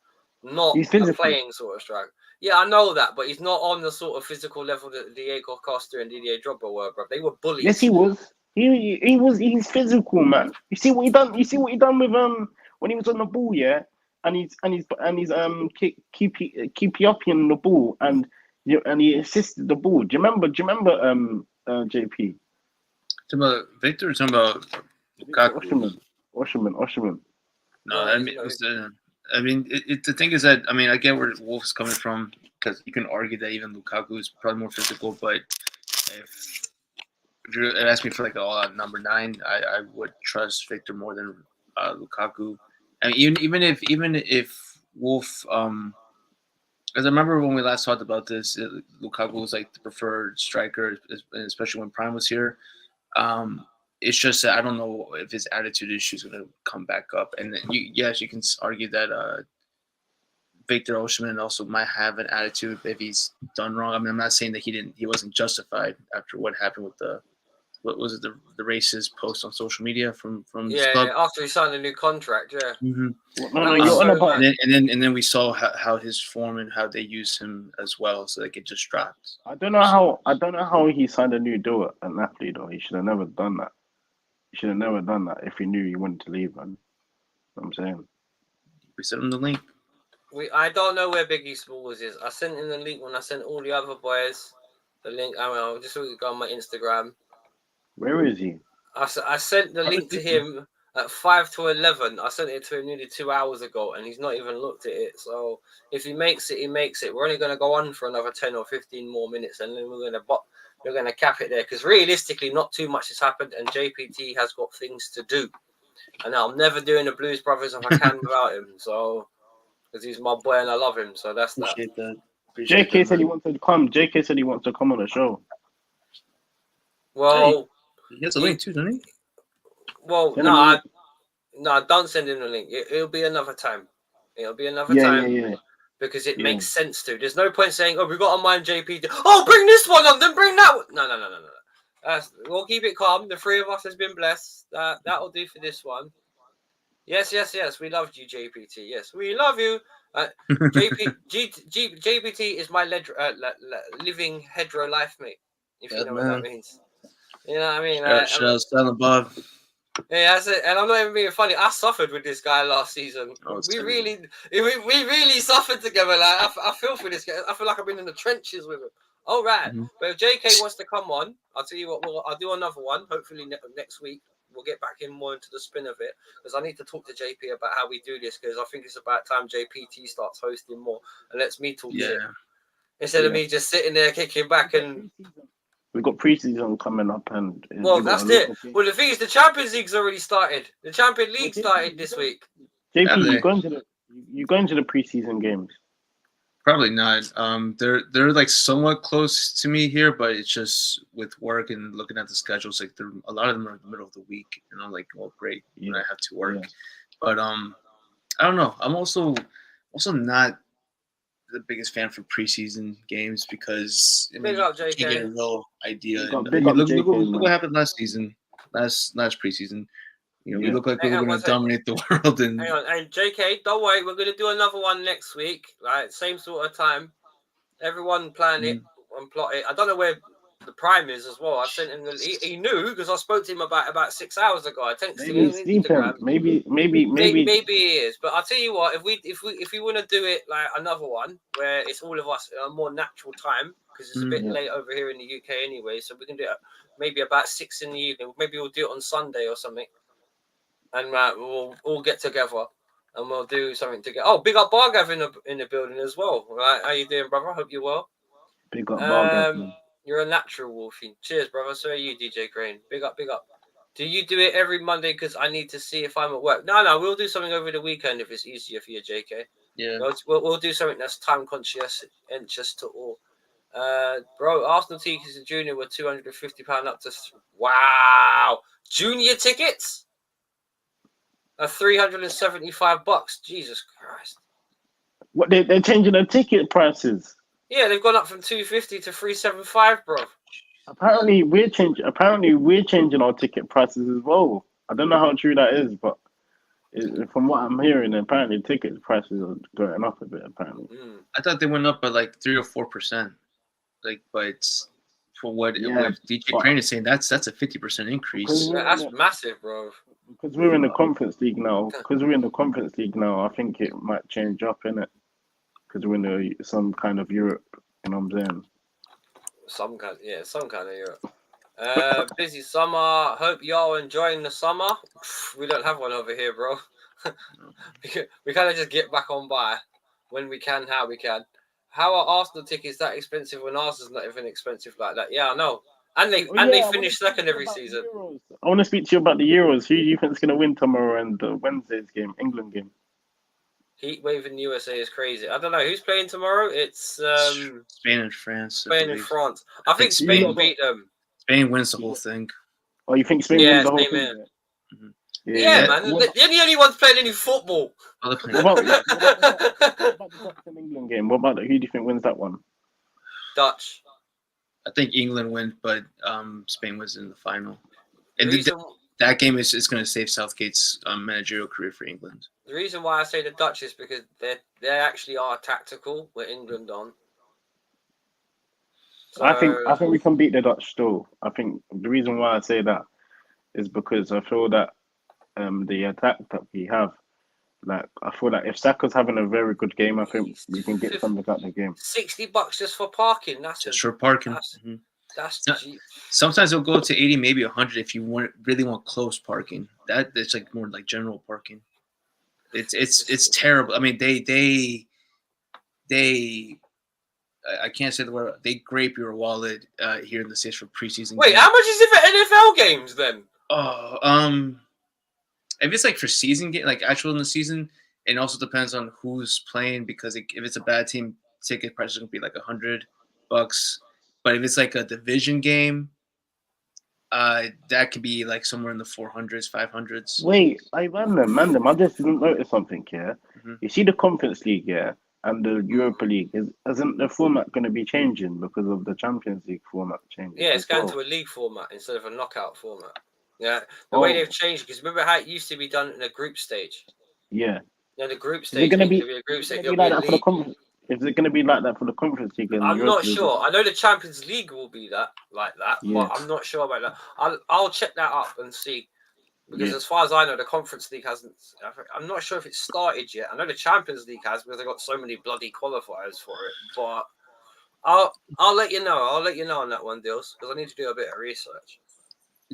not He's a physical. playing sort of striker. Yeah, I know that, but he's not on the sort of physical level that Diego Costa and Didier Drogba were, bro. They were bullies. Yes, he was. He was. He's physical, man. You see what he done. You see what he done with when he was on the ball, yeah, and he's keep upping the ball and he assisted the ball. Do you remember? JP? Talking about Victor or talking about Lukaku? Osherman. No, I mean, the thing is that I get where Wolf's coming from because you can argue that even Lukaku is probably more physical, but if you ask me for like all-out number 9, I would trust Victor more than Lukaku. I mean, even if Wolf, because I remember when we last talked about this, Lukaku was like the preferred striker, especially when Prime was here. It's just that I don't know if his attitude issue is going to come back up. And then you can argue that Victor Osimhen also might have an attitude if he's done wrong. I mean, I'm not saying that he wasn't justified after what happened with the racist post on social media from yeah, after he signed a new contract, yeah. Mm-hmm. No, you're on about. And then we saw how his form and how they used him as well, so like it just dropped. I don't know how he signed a new deal at Napoli though. He should have never done that. He should have never done that if he knew he wanted to leave, man. You know what I'm saying. We sent him the link. I don't know where Biggie Smalls is. I sent him the link when I sent all the other boys the link. I'll just go on my Instagram. Where is he? I sent the link to him at 5 to 11. I sent it to him nearly 2 hours ago, and he's not even looked at it. So if he makes it, he makes it. We're only going to go on for another 10 or 15 more minutes, and then we're going to cap it there. Because realistically, not too much has happened, and JPT has got things to do. And I'm never doing the Blues Brothers if I can without him. So because he's my boy and I love him. So that's that. JK said he wants to come. JK said he wants to come on the show. Well, he has a link too, doesn't he? Well, no, don't send him the link. It'll be another time. It'll be another time. Yeah. Because it makes sense to. There's no point saying, "Oh, we got to mind JP." Oh, bring this one on, then bring that one. No. We'll keep it calm. The three of us has been blessed. That'll do for this one. Yes. We loved you, JPT. Yes, we love you. JPT is my living hetero life mate. If you know what that means. You know what I mean? Shout above. Yeah, that's it. And I'm not even being funny. I suffered with this guy last season. We really suffered together. Like I feel for this guy. I feel like I've been in the trenches with him. All right. Mm-hmm. But if JK wants to come on, I'll tell you what. I'll do another one. Hopefully next week we'll get back in more into the spin of it because I need to talk to JP about how we do this because I think it's about time JPT starts hosting more and lets me talk to him instead of me just sitting there kicking back and. We've got pre-season coming up, and that's it. Well, the thing is, the Champions League's already started. The Champions League started this week. JP, you going to the pre-season games? Probably not. They're like somewhat close to me here, but it's just with work and looking at the schedules. Like a lot of them are in the middle of the week, and I'm like, well, great, when I have to work. Yeah. But I don't know. I'm also not the biggest fan for preseason games because you can't get a real idea. Look what happened last season, last preseason. We look like we were going to dominate the world. And hang on, and JK, don't worry, we're going to do another one next week, right? Same sort of time. Everyone plan it and plot it. I don't know where the Prime is as well. I sent him. He knew because I spoke to him about 6 hours ago. I texted him. Maybe he is. But I'll tell you what, if we want to do it like another one where it's all of us at a more natural time because it's a bit late over here in the UK anyway, so we can do it maybe about 6 in the evening. Maybe we'll do it on Sunday or something, and we'll all get together and we'll do something together. Oh, big up Bargav in the building as well. Right, how you doing, brother? Hope you're well. Big up Bargav. You're a natural, Wolfie. Cheers, brother. So are you, DJ Crane. Big up. Do you do it every Monday? Because I need to see if I'm at work. No. We'll do something over the weekend if it's easier for you, JK. Yeah. We'll do something that's time conscious to all. Bro, Arsenal tickets in junior were £250 up to wow. Junior tickets are $375. Jesus Christ. What they're changing the ticket prices. Yeah, they've gone up from 250 to 375, bro. Apparently we're changing our ticket prices as well. I don't know how true that is, but from what I'm hearing, apparently ticket prices are going up a bit. Apparently, I thought they went up by like 3 or 4%. Like, but for what DJ Crane is saying, that's a 50% increase. Yeah, that's massive, bro. Because we're in the Conference League now. I think it might change up, innit? Because we're in some kind of Europe. You know what I'm saying? Some kind of Europe. Busy summer. Hope y'all enjoying the summer. We don't have one over here, bro. we kind of just get back on by when we can, how we can. How are Arsenal tickets that expensive when Arsenal's not even expensive like that? Yeah, I know. And they finish second every season. I want to speak to you about the Euros. Who do you think is going to win tomorrow and Wednesday's game, England game? Heat wave in USA is crazy. I don't know who's playing tomorrow. It's Spain and France. Spain and France. I think Spain will beat them. Spain wins the whole thing. Oh, you think Spain wins the whole thing? Mm-hmm. Yeah, man. They're the only ones playing any football. What about the Dutch and England game? What about who do you think wins that one? Dutch. I think England wins, but Spain was in the final. And that game is going to save Southgate's managerial career for England. The reason why I say the Dutch is because they actually are tactical, where England aren't. So, I think we can beat the Dutch still. I think the reason why I say that is because I feel that the attack that we have, like I feel that if Saka's having a very good game, I think we can get something out of the game. $60 just for parking. That's just for parking. That's cheap. Sometimes it'll go to 80, maybe 100 if you really want close parking. It's like more like general parking. It's terrible. I mean, they I can't say the word. They grape your wallet here in the States for preseason. Wait, games. How much is it for NFL games then? Oh, if it's like for season game, like actual in the season, it also depends on who's playing because if it's a bad team, ticket price is gonna be like $100. But if it's like a division game, that could be like somewhere in the 400s, 500s. Wait, man, I just didn't notice something here. Mm-hmm. You see the Conference League, yeah, and the Europa League. Isn't the format going to be changing because of the Champions League format changing? Yeah, it's going to a league format instead of a knockout format. Yeah, the way they've changed, because remember how it used to be done in a group stage? Yeah. Yeah, the group stage. Is it going to be like that for the Conference League? I'm not sure. I know the Champions League will be like that, but I'm not sure about that. I'll check that up and see. Because as far as I know, the Conference League hasn't. I'm not sure if it's started yet. I know the Champions League has because they got so many bloody qualifiers for it. But I'll let you know. I'll let you know on that one, Dills, because I need to do a bit of research.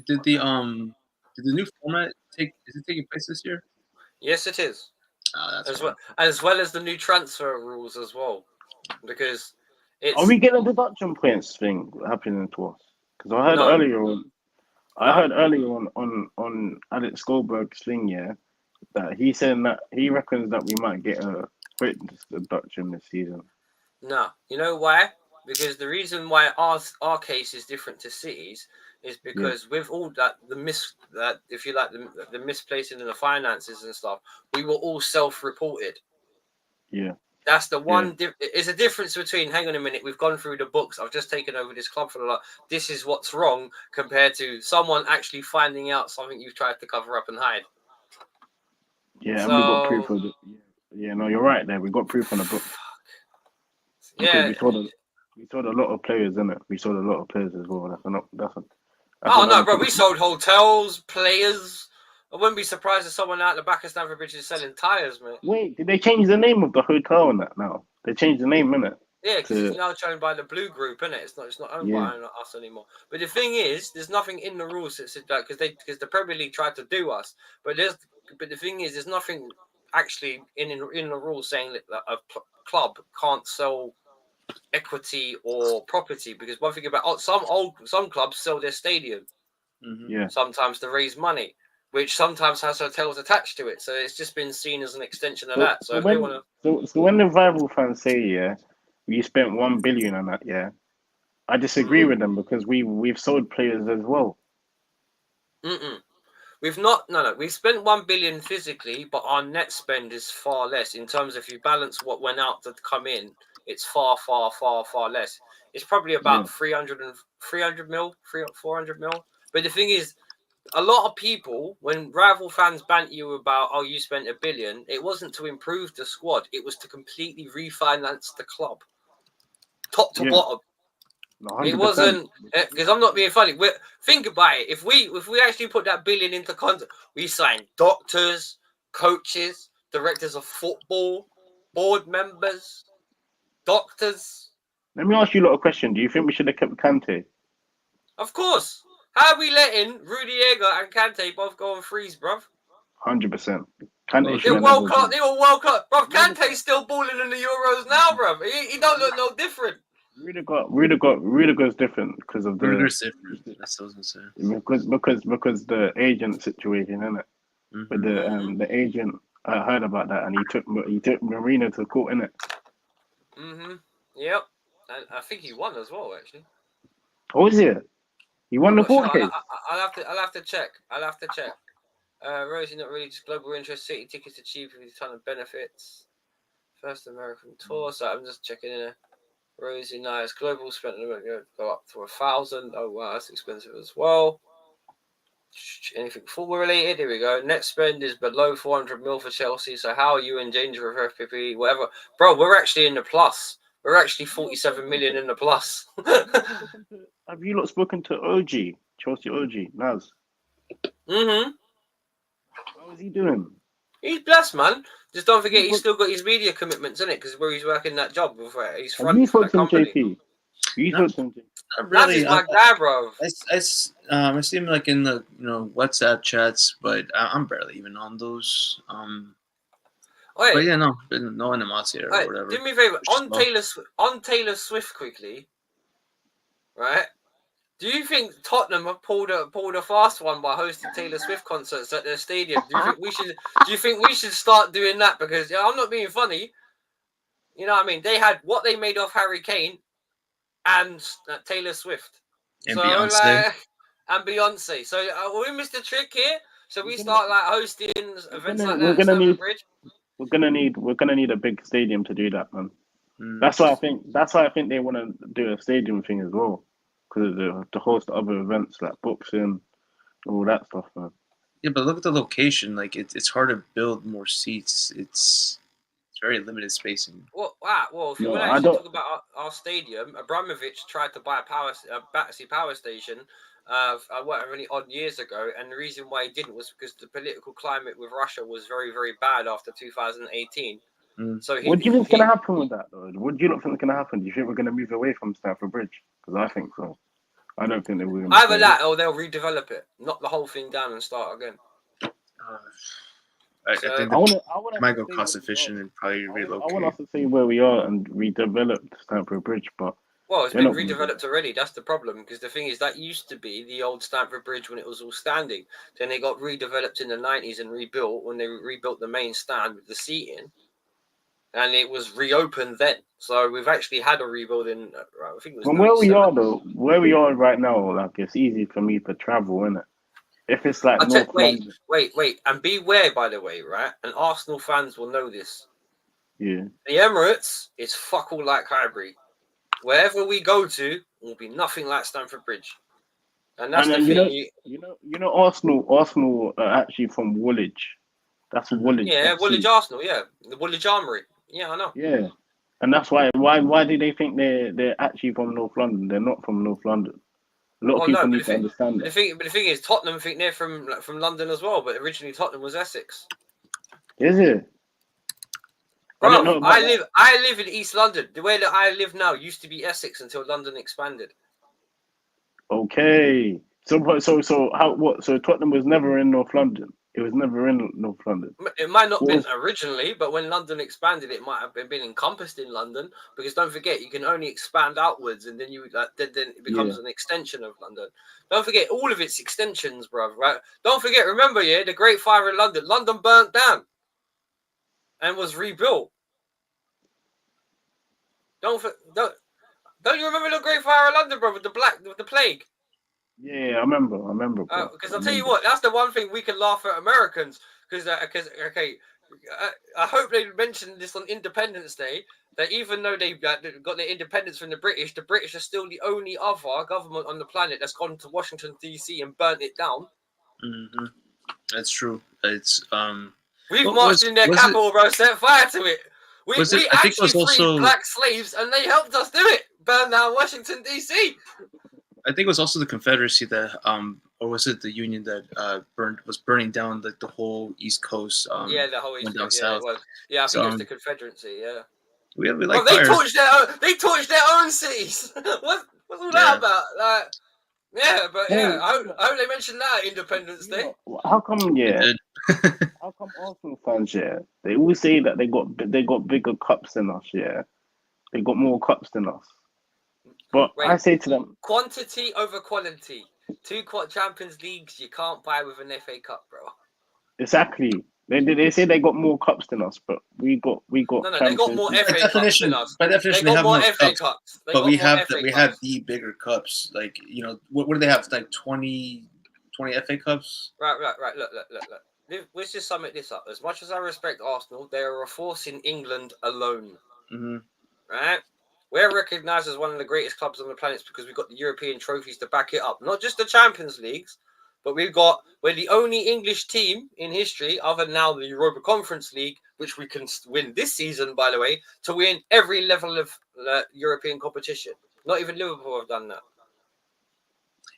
Did the new format is it taking place this year? Yes, it is. Oh, that's as well as the new transfer rules as well, because it's. Are we getting the deduction points thing happening to us? Because I heard earlier on. I heard earlier on Alex Goldberg's thing, yeah, that he said that he reckons that we might get a quick deduction this season. No, you know why? Because the reason why our case is different to City's is because with all that if you like the misplacing in the finances and stuff, we were all self-reported. Yeah. That's the one. It's a difference between. Hang on a minute. We've gone through the books. I've just taken over this club for the lot. This is what's wrong compared to someone actually finding out something you've tried to cover up and hide. Yeah, and we got proof of it. Yeah, no, you're right. There, we got proof on the book. Yeah, we sold a lot of players, innit? We sold a lot of players as well. Bro. We sold hotels, players. I wouldn't be surprised if someone out the back of Stamford Bridge is selling tyres, mate. Wait, did they change the name of the hotel and that now? They changed the name, innit? Yeah, because it's now owned by the Blue Group, innit? It's not owned by us anymore. But the thing is, there's nothing in the rules that said that because the Premier League tried to do us. But the thing is, there's nothing actually in the rules saying that a club can't sell equity or property, because one thing about some clubs sell their stadium. Yeah. Sometimes to raise money, which sometimes has hotels attached to it. So it's just been seen as an extension of that. So when the rival fans say, we spent $1 billion on that, I disagree with them because we've sold players as well. We've not. No. We've spent 1 billion physically, but our net spend is far less in terms of if you balance what went out to come in. It's far less. It's probably about 300 mil, 400 mil. But the thing is, a lot of people, when rival fans bant you about, oh, you spent 1 billion, it wasn't to improve the squad. It was to completely refinance the club, top to bottom. 100%. It wasn't, because I'm not being funny. Think about it. If we actually put that billion into context, we signed doctors, coaches, directors of football, board members, doctors. Let me ask you a lot of questions. Do you think we should have kept Kante? Of course. How are we letting Rudiger and Kante both go on freeze, bruv? 100%. Kante They were World Cup. Bruv, Kante's still balling in the Euros now, bruv. He don't look no different. Rudiger's different because of the Rudiger's different. That's what I was gonna say. Because the agent situation, innit? But the agent, I heard about that, and he took Marino to court, innit? Yep. And I think he won as well, actually. Oh, is it? He won the court case. I'll have to check. Rosie not really just global interest. City tickets achieved with a ton of benefits. First American tour. So I'm just checking in there. Rosie nice. Global spent go up to 1,000. Oh wow, that's expensive as well. Anything football related? Here we go. Net spend is below 400 mil for Chelsea. So how are you in danger of FPP? Whatever, bro. We're actually in the plus. We're actually 47 million in the plus. Have you not spoken to OG, Chelsea OG, Naz? How is he doing? He's blessed, man. Just don't forget, he's still got his media commitments, isn't it? Because where he's working that job, he's fronting for that company. JP? You spoke to him, JP? Not really. That's my guy, bro. I see him like in the WhatsApp chats, but I'm barely even on those. But yeah, no animosity or whatever. Do me a favor on Taylor Swift quickly, right? Do you think Tottenham have pulled a fast one by hosting Taylor Swift concerts at their stadium? Do you think we should start doing that? Because I'm not being funny. You know what I mean? They had what they made of Harry Kane and Taylor Swift. And Beyonce. And Beyonce. So we missed the trick here. So we start like hosting events like that at Stamford Bridge. We're gonna need a big stadium to do that, man. That's why I think they want to do a stadium thing as well, because to host other events like boxing, all that stuff, man. Yeah, but look at the location. Like it's hard to build more seats. It's very limited spacing. Well, if you want to actually talk about our stadium, Abramovich tried to buy a Battersea power station. Whatever many odd years ago, and the reason why he didn't was because the political climate with Russia was very, very bad after 2018. So what do you think's going to happen with that, though? What do you not think is going to happen? Do you think we're going to move away from Stamford Bridge? Because I think so. I don't think they will. Either that, or they'll redevelop it, knock the whole thing down, and start again. I think I might go cost efficient and probably relocate. I want us to see where we are and redevelop Stamford Bridge, but. Well, it's been redeveloped already. That's the problem. Because the thing is, that used to be the old Stamford Bridge when it was all standing. Then they got redeveloped in the 90s and rebuilt when they rebuilt the main stand with the seating. And it was reopened then. So we've actually had a rebuild in, I think it was. From where we are, though, where we are right now, like, it's easy for me to travel, innit? If it's like wait. And beware, by the way, right? And Arsenal fans will know this. Yeah. The Emirates is fuck all like Highbury. Wherever we go to, will be nothing like Stamford Bridge, and that's the thing. You know, Arsenal are actually from Woolwich. That's Woolwich. Yeah, Woolwich Arsenal. Yeah, the Woolwich Armory. Yeah, I know. Yeah, and that's why do they think they're actually from North London? They're not from North London. A lot of people need to understand that. But the thing is, Tottenham think they're from London as well, but originally Tottenham was Essex. Is it? Bro, I live in East London. The way that I live now used to be Essex until London expanded. Okay. So Tottenham was never in North London. It was never in North London. It might not have been originally, but when London expanded, it might have been encompassed in London. Because don't forget, you can only expand outwards, and then then it becomes an extension of London. Don't forget all of its extensions, bruv. Right? Don't forget. Remember, the Great Fire in London. London burnt down and was rebuilt. Don't you remember the Great Fire of London, bro, with the plague? Yeah, I remember, bro. Because I'll tell you what, that's the one thing we can laugh at Americans. Because okay, I hope they mentioned this on Independence Day. That even though they got their independence from the British are still the only other government on the planet that's gone to Washington D.C. and burnt it down. Mm-hmm. That's true. It's We've marched in their capital, bro. Set fire to it. We actually freed black slaves, and they helped us do it. Burn down Washington D.C. I think it was also the Confederacy that, or was it the Union that was burning down the whole East Coast? Yeah, the whole East Coast. South. Yeah, I think it's the Confederacy. Yeah. We like they torched their own cities. What's all that about? Like, yeah, but yeah, I hope they mentioned that at Independence Day. How come? Yeah. How come Arsenal fans? Yeah, they always say that they got bigger cups than us. Yeah, they got more cups than us. But I say to them, quantity over quality. 2 Champions Leagues you can't buy with an FA Cup, bro. Exactly. They say they got more cups than us, but we got. No, they got more FA Cups than us. By definition, they got more FA Cups. But we have the bigger cups. Like, you know, what do they have? Like 20 FA Cups. Right. Look. Let's just sum this up. As much as I respect Arsenal, they are a force in England alone. Mm-hmm. Right. We're recognised as one of the greatest clubs on the planet because we've got the European trophies to back it up. Not just the Champions Leagues, but we're the only English team in history, other than now the Europa Conference League, which we can win this season, by the way, to win every level of European competition. Not even Liverpool have done that.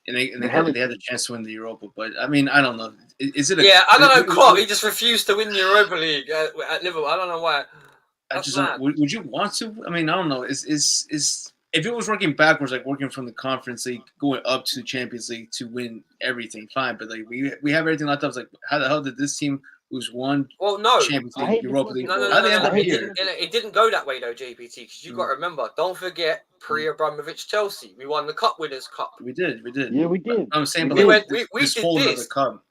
And they had the chance to win the Europa, but I mean, I don't know. Is it? I don't know. Klopp, he just refused to win the Europa League at Liverpool. I don't know why. Would you want to? I mean, I don't know. Is if it was working backwards, like working from the Conference League going up to Champions League to win everything, fine. But like we have everything locked up. It's like, how the hell did this team who's won Champions League, Europa League? No. It didn't go that way though, JPT. Because you got to remember, don't forget pre-Abramovich Chelsea. We won the Cup Winners' Cup. We did. Yeah, we did. I'm saying, but we this did whole this. other cup.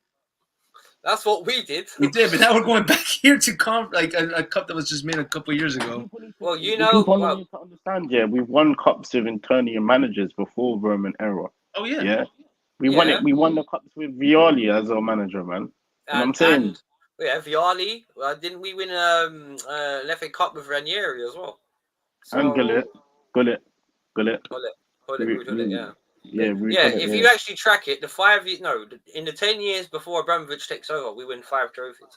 That's what we did. We did, but now we're going back here to a cup that was just made a couple of years ago. Well, need to understand, yeah, we've won cups with Internian managers before Roman era. Oh yeah, yeah. We won it. We won the cups with Violi as our manager, man. I'm saying, Violi. Didn't we win an FA Cup with Ranieri as well? And Gullit, yeah. Yeah, if you actually track it, in the 10 years before Abramovich takes over, we win 5 trophies.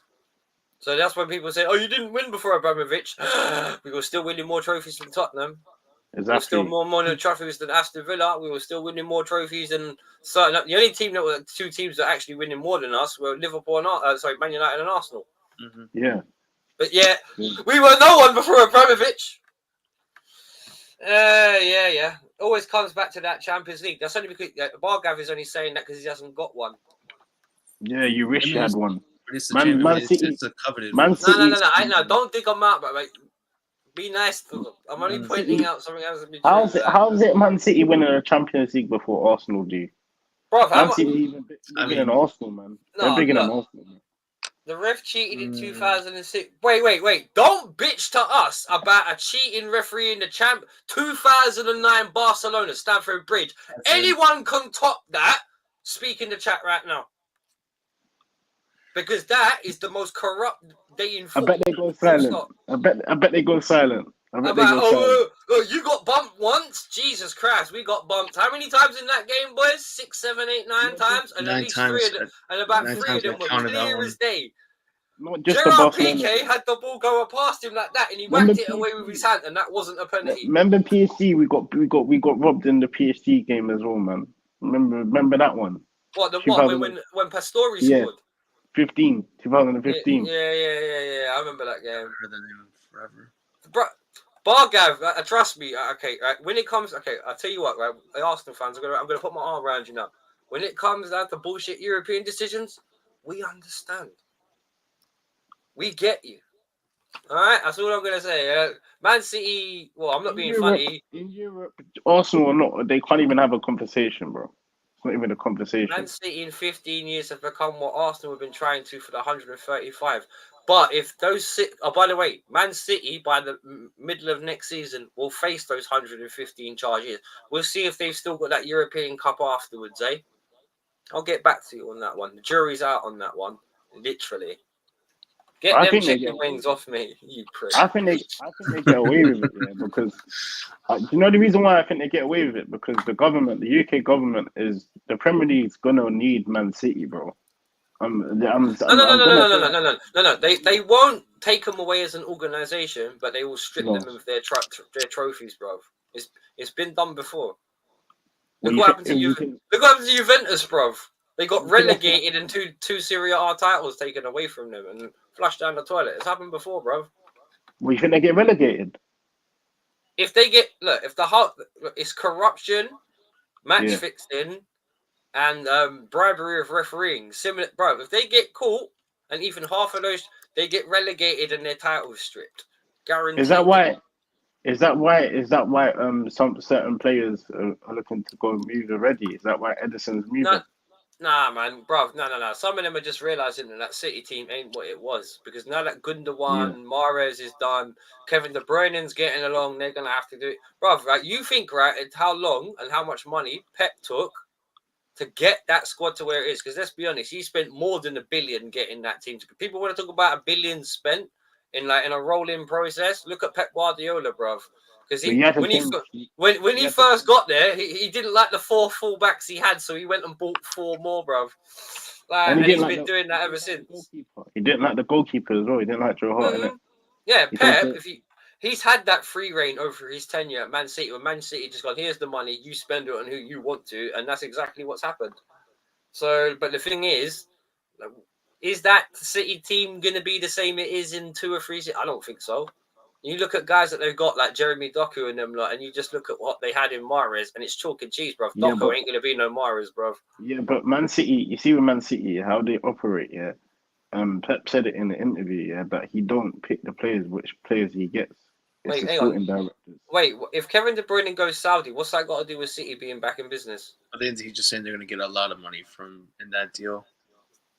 So that's when people say, "Oh, you didn't win before Abramovich." We were still winning more trophies than Tottenham. Exactly. We were still more trophies than Aston Villa. We were still winning more trophies than the only team that were 2 teams that actually winning more than us were Liverpool and Man United and Arsenal. Mm-hmm. Yeah. But we were no one before Abramovich. Yeah. Always comes back to that Champions League. That's only because Bargav is only saying that because he hasn't got one. Yeah, you wish you had one. Man City. It's a coveted. Man City. No. Don't dig them out, but be nice to them. I'm only pointing out something else. How's it Man City winning a Champions League before Arsenal do? Bro, Man City even bigger than Arsenal, man. They're bigger than Arsenal, man. The ref cheated in 2006. Wait. Don't bitch to us about a cheating referee in the 2009 Barcelona, Stamford Bridge. Anyone can top that. Speak in the chat right now. Because that is the most corrupt day in football. I bet they go silent. I bet they go silent. You got bumped once? Jesus Christ, we got bumped. How many times in that game, boys? 6, 7, 8, 9 times? And at least 3 of them, and about 3 of them were clear as day. Gerard Piqué had the ball go past him like that, and he whacked it away with his hand, and that wasn't a penalty. Remember PSG? We got robbed in the PSG game as well, man. Remember that one? What when Pastore scored? 2015. Yeah. I remember that game. I've heard that name forever. Bargav, trust me. Okay, right. When it comes, I'll tell you what. Right, Arsenal fans, I'm gonna put my arm around you now. When it comes down to bullshit European decisions, we understand. We get you. All right, that's all I'm gonna say. Man City. Well, I'm not being funny. In Europe, Arsenal or not, they can't even have a conversation, bro. It's not even a conversation. Man City in 15 years have become what Arsenal have been trying to for the 135. But if those by the way, Man City by the middle of next season will face those 115 charges. We'll see if they've still got that European Cup afterwards, eh? I'll get back to you on that one. The jury's out on that one, literally. Get I them think they chicken get. wings off me, you prick. I think they get away with it, yeah, because do you know the reason why I think they get away with it? Because the UK government, is the Premier League's gonna need Man City, bro. I'm gonna say that. No. They won't take them away as an organisation, but they will strip No. them of their trophies, bro. It's been done before. Well, Look what happened to Juventus, bro. They got relegated and two Serie A titles taken away from them and flushed down the toilet. It's happened before, bro. Well, you think they get relegated? If they get it's corruption, match fixing, and bribery of refereing. Similar, bro. If they get caught, and even half of those, they get relegated and their titles stripped. Guaranteed. Is that why? Some certain players are looking to go move already? Is that why Edison's moving? Nah, man, bro. No. Some of them are just realizing that City team ain't what it was, because now that Gundogan, Mahrez is done, Kevin De Bruyne's getting along, they're gonna have to do it, bro. Right? You think how long and how much money Pep took to get that squad to where it is? Because let's be honest, he spent more than $1 billion getting that team. People want to talk about $1 billion spent in a rolling process. Look at Pep Guardiola, bro. Because when he first got there, he didn't like the 4 fullbacks he had, so he went and bought 4 more, bro. And he's been doing that ever since. He didn't like the goalkeeper as well. He didn't like Joe Hart, innit? Yeah, Pep. He's had that free reign over his tenure at Man City. When Man City just gone, here's the money, you spend it on who you want to, and that's exactly what's happened. So, but the thing is that City team going to be the same it is in 2 or 3 seasons? I don't think so. You look at guys that they've got like Jeremy Doku and them, and you just look at what they had in Mahrez, and it's chalk and cheese, bro. Doku ain't going to be no Mahrez, bro. Yeah, but Man City, you see with Man City, how they operate, yeah? Pep said it in the interview, that he don't pick the players, which players he gets. It's the sporting directors. Wait, if Kevin De Bruyne goes Saudi, what's that got to do with City being back in business? I think he's just saying they're going to get a lot of money in that deal.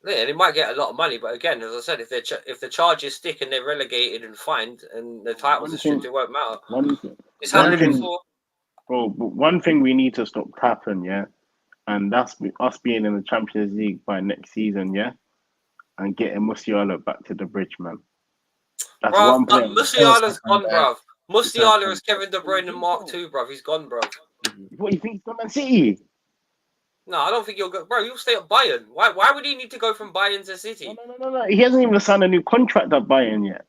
Yeah, they might get a lot of money, but again, as I said, if the charges stick and they're relegated and fined and the titles are stripped, it won't matter. It's happened before. Bro, but one thing we need to stop happen, and that's us being in the Champions League by next season, and getting Musiala back to the bridge, man. That's bruv, one player. Musiala's gone, bruv. Musiala is Kevin De Bruyne and Mark II, bruv. He's gone, bruv. What, you think he's gone Man City? No, I don't think he'll go. Bro, he'll stay at Bayern. Why would he need to go from Bayern to City? No. He hasn't even signed a new contract at Bayern yet.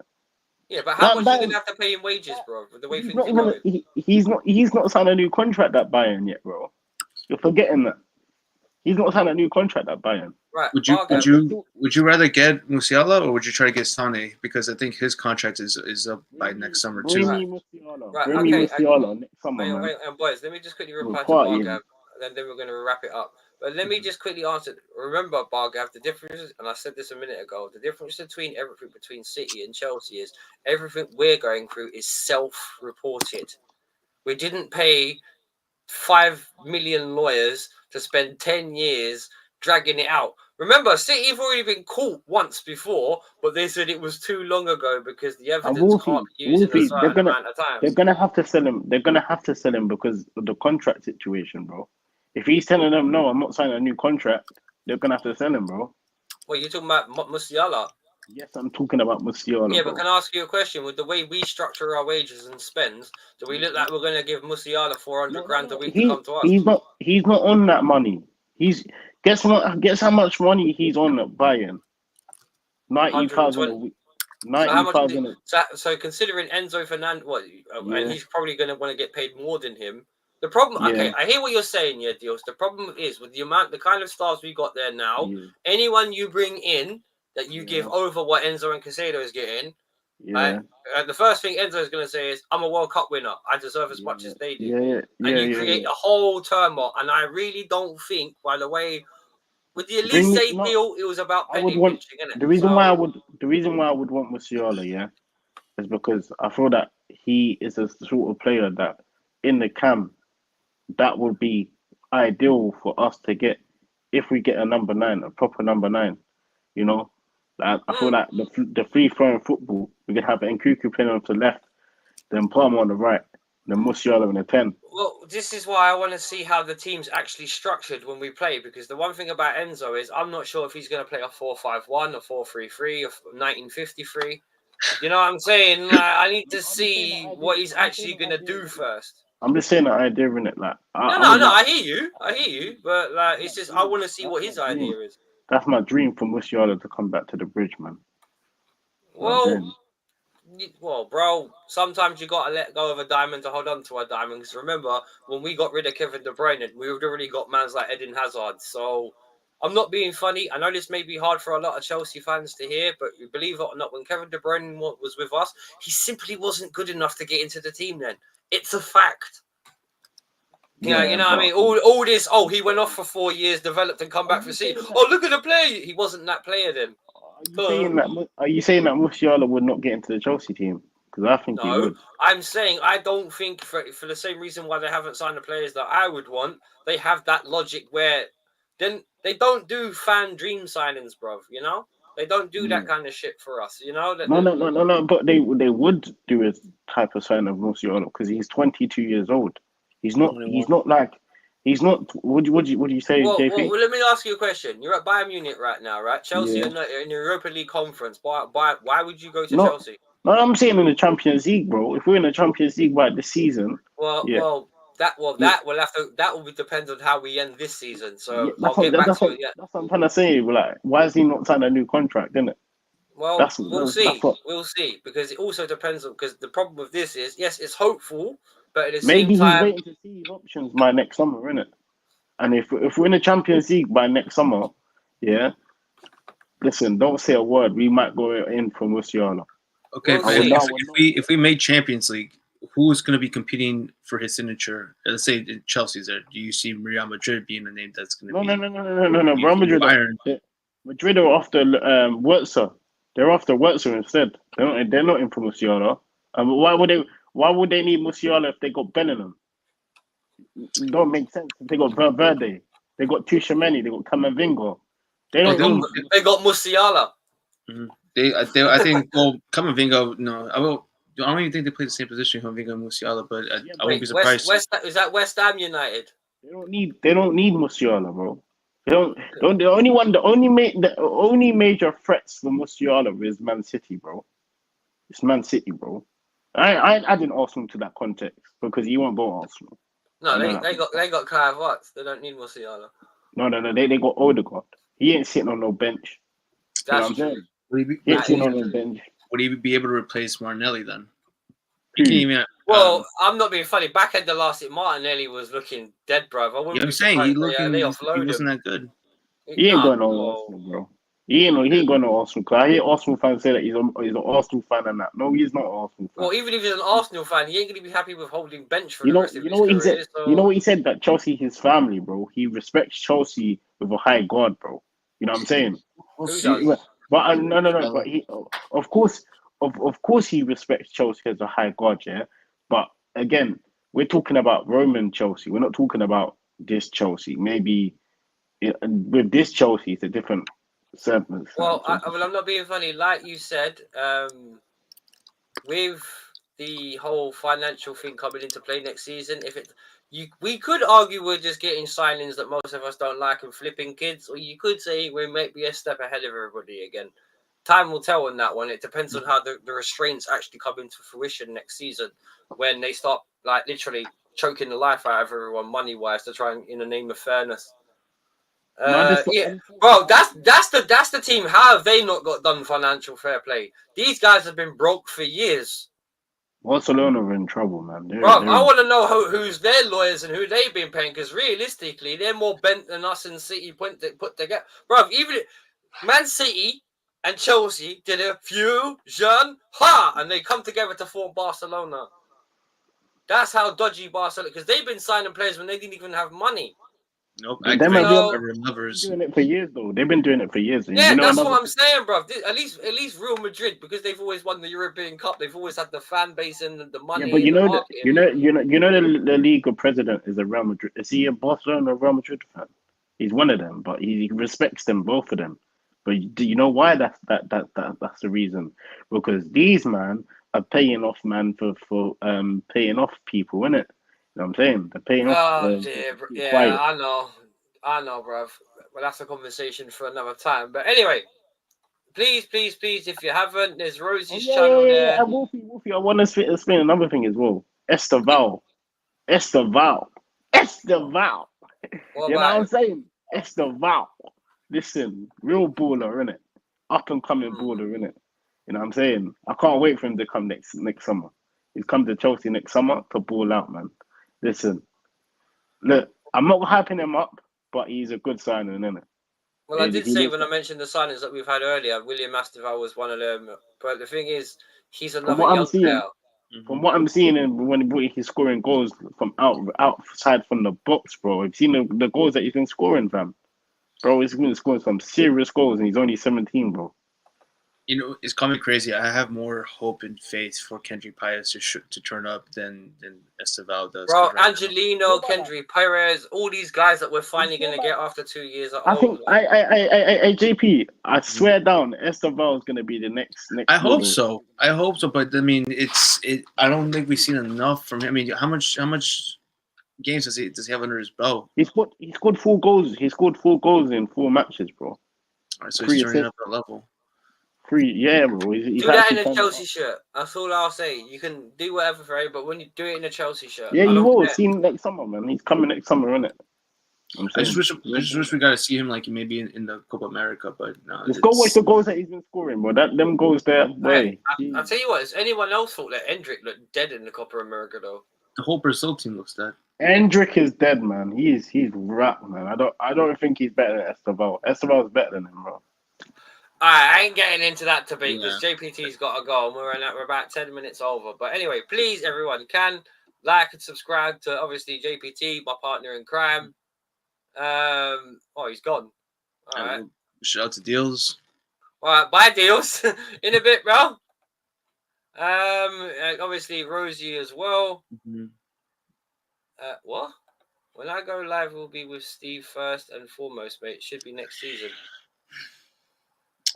Yeah, but how much are you going to have to pay him wages, bro? The way things are going. He's not signed a new contract at Bayern yet, bro. You're forgetting that. He's not signed a new contract at Bayern. Right. Would you rather get Musiala or would you try to get Sane? Because I think his contract is up by next summer too. Bring me Musiala next summer, man. And boys, let me just quickly reply to Bargav, and then we're going to wrap it up. But let me just quickly answer. Remember, Bargav, the difference, and I said this a minute ago, the difference between everything between City and Chelsea is everything we're going through is self-reported. We didn't pay 5 million lawyers to spend 10 years dragging it out. Remember, City have already been caught once before, but they said it was too long ago because the evidence can't be used in a certain amount of time. They're gonna have to sell him. They're gonna have to sell him because of the contract situation, bro. If he's telling them no, I'm not signing a new contract, they're gonna have to sell him, bro. Well, you're talking about Musiala. Yes, I'm talking about Musiala. Yeah, but can I ask you a question? With the way we structure our wages and spends, do we look like we're going to give Musiala 400 grand a week to come to us? He's not on that money. Guess how much money he's on at Bayern? 90,000 a week. 90,000. So considering Enzo Fernandez, and he's probably going to want to get paid more than him. The problem, okay, I hear what you're saying, Dios. The problem is with the kind of stars we got there now. Anyone you bring in that you give over what Enzo and Caicedo is getting, the first thing Enzo is going to say is, "I'm a World Cup winner. I deserve as much as they do." And you create a whole turmoil. And I really don't think, by the way, with the Elise deal, it was about penny pinching, innit? The reason why I would want Musiala, is because I feel that he is a sort of player that in the camp that would be ideal for us to get if we get a number 9, a proper number 9, Like, I feel like the free flowing football, we could have Nkuku playing on the left, then Palmer on the right, then Musiala in the 10. Well, this is why I want to see how the team's actually structured when we play, because the one thing about Enzo is I'm not sure if he's going to play a 4-5-1, a 4-3-3, or 1953. You know what I'm saying? Like, I need to see what he's actually going to do first. I'm just saying the idea in it. Like, I hear you, but like, it's just I want to see what his idea is. That's my dream for Musiala to come back to the bridge, man. Well, bro, sometimes you got to let go of a diamond to hold on to a diamond. Because remember, when we got rid of Kevin De Bruyne, we had already got mans like Eden Hazard. So I'm not being funny. I know this may be hard for a lot of Chelsea fans to hear, but believe it or not, when Kevin De Bruyne was with us, he simply wasn't good enough to get into the team then. It's a fact. You know what I mean? All this, he went off for 4 years, developed and come back for City. Oh, look at the play. He wasn't that player then. Are you saying that Musiala would not get into the Chelsea team? Because I think he would. I'm saying I don't think for the same reason why they haven't signed the players that I would want, they have that logic where then they don't do fan dream signings, bruv, you know? They don't do that kind of shit for us, you know? No, but they would do a type of sign of Musiala because he's 22 years old. He's not like what do you say, JP? Well, let me ask you a question. You're at Bayern Munich right now, right? Chelsea in the Europa League conference. Why would you go to Chelsea? No, I'm saying in the Champions League, bro. If we're in the Champions League by this season, that will depend on how we end this season. So that's what I'm trying to say. Like, why has he not signed a new contract, isn't it? Well, we'll see, because it also depends on, because the problem with this is, yes, it's hopeful, but at the same time, he's waiting to see his options by next summer, innit? And if we're in the Champions League by next summer, listen, don't say a word. We might go in for Musiala. Okay, if we made Champions League, who's going to be competing for his signature? Let's say Chelsea's there. Do you see Real Madrid being the name that's going to be? No. Real Madrid. Madrid are after Wurtzer. They're after Wurtzer instead. They're not in for Musiala. Why would they need Musiala if they got Bellingham? It don't make sense. They got Valverde. They got Tchouaméni. They got Camavinga. They got Musiala. Mm-hmm. I think. Well, Camavinga. No, I don't even think they play the same position, Camavinga and Musiala. But I wouldn't be surprised. Is that West Ham United? They don't need Musiala, bro. The only major threats for Musiala is Man City, bro. It's Man City, bro. I added Arsenal to that context because he won't go Arsenal. No, they got Kai Havertz. They don't need Musiala. No. They got Odegaard. He ain't sitting on no bench. That's true. Would he be able to replace Martinelli then? I'm not being funny. Back at the last year, Martinelli was looking dead, bro. I'm saying he wasn't that good. He ain't going no Arsenal, bro. He ain't going to Arsenal. Cause I hear Arsenal fans say that he's an Arsenal fan and that. No, he's not an Arsenal fan. Well, even if he's an Arsenal fan, he ain't going to be happy with holding bench for the rest of his career. You know what he said? That Chelsea his family, bro. He respects Chelsea with a high guard, bro. You know what I'm saying? But no. But he, of course, he respects Chelsea as a high guard, yeah. But again, we're talking about Roman Chelsea. We're not talking about this Chelsea. Maybe with this Chelsea, it's a different. Well, I'm not being funny. Like you said, with the whole financial thing coming into play next season, we could argue we're just getting signings that most of us don't like and flipping kids, or you could say we might be a step ahead of everybody again. Time will tell on that one. It depends on how the restraints actually come into fruition next season, when they start like literally choking the life out of everyone money-wise to try and in the name of fairness. Bro, that's the team. How have they not got done financial fair play? These guys have been broke for years. Barcelona are in trouble, man. I want to know who's their lawyers and who they've been paying, because realistically, they're more bent than us in City put together. Bro, even Man City and Chelsea did a fusion, and they come together to form Barcelona. That's how dodgy Barcelona, because they've been signing players when they didn't even have money. Nope. They've been doing it for years, though. They've been doing it for years. Yeah, that's what I'm saying, bro. At least Real Madrid, because they've always won the European Cup. They've always had the fan base and the money. Yeah, but the league of president is a Real Madrid. Is he a Barcelona or Real Madrid fan? He's one of them, but he respects them, both of them. But do you know why that's the reason? Because these man are paying off man for paying off people, innit? You know what I'm saying? They're paying off Oh dear, yeah, quiet. I know, bruv. But that's a conversation for another time. But anyway, please, if you haven't, there's Rosie's channel there. And Wolfie, I want to explain another thing as well. Esther Val. What You know what about I'm him? saying? Esther Val. Listen, real baller, innit? Up and coming baller, innit? You know what I'm saying? I can't wait for him to come next summer. He's come to Chelsea next summer to ball out, man. Listen, look, I'm not hyping him up, but he's a good signing, innit? Well, I did say when I mentioned the signings that we've had earlier, William Astival was one of them. But the thing is, he's From another what I'm young seeing, player. from what I'm seeing, and when he's scoring goals from outside from the box, bro. I've seen the goals that he's been scoring, fam. Bro, he's been scoring some serious goals, and he's only 17, bro. You know, it's coming crazy. I have more hope and faith for Kendrick Pius to turn up than Esteval does. Bro, right Angelino, Kendrick Perez, all these guys that we're finally going to get after 2 years are I old. think JP. I swear down, Esteval is gonna be the next. I hope so. But I mean, I don't think we've seen enough from him. I mean, how much games does he have under his belt? He scored 4 goals. He scored 4 goals in 4 matches, bro. All right, so 3 he's turning assists. up that level. 3, yeah, bro. He's Do that in actually a turned Chelsea up. shirt. That's all I'll say. You can do whatever for him, but when you do it in a Chelsea shirt, Yeah, I you don't will care. see him next summer, man. He's coming next summer, innit? I just wish we got to see him like maybe in the Copa America, but no. Just go watch the goals that he's been scoring, bro. Them goals there, boy. I'll tell you what. Has anyone else thought that Hendrick looked dead in the Copa America though? The whole Brazil team looks dead. Hendrick is dead, man. He's rap, man. I don't think he's better than Esteval. Esteval's better than him, bro. I ain't getting into that debate because JPT's got to go and we're about 10 minutes over. But anyway, please, everyone can like and subscribe to obviously JPT, my partner in crime. He's gone. All right. Shout out to Deals. All right, bye, Deals. In a bit, bro. Obviously Rosie as well. Mm-hmm. What? When I go live, we'll be with Steve first and foremost, mate. It should be next season.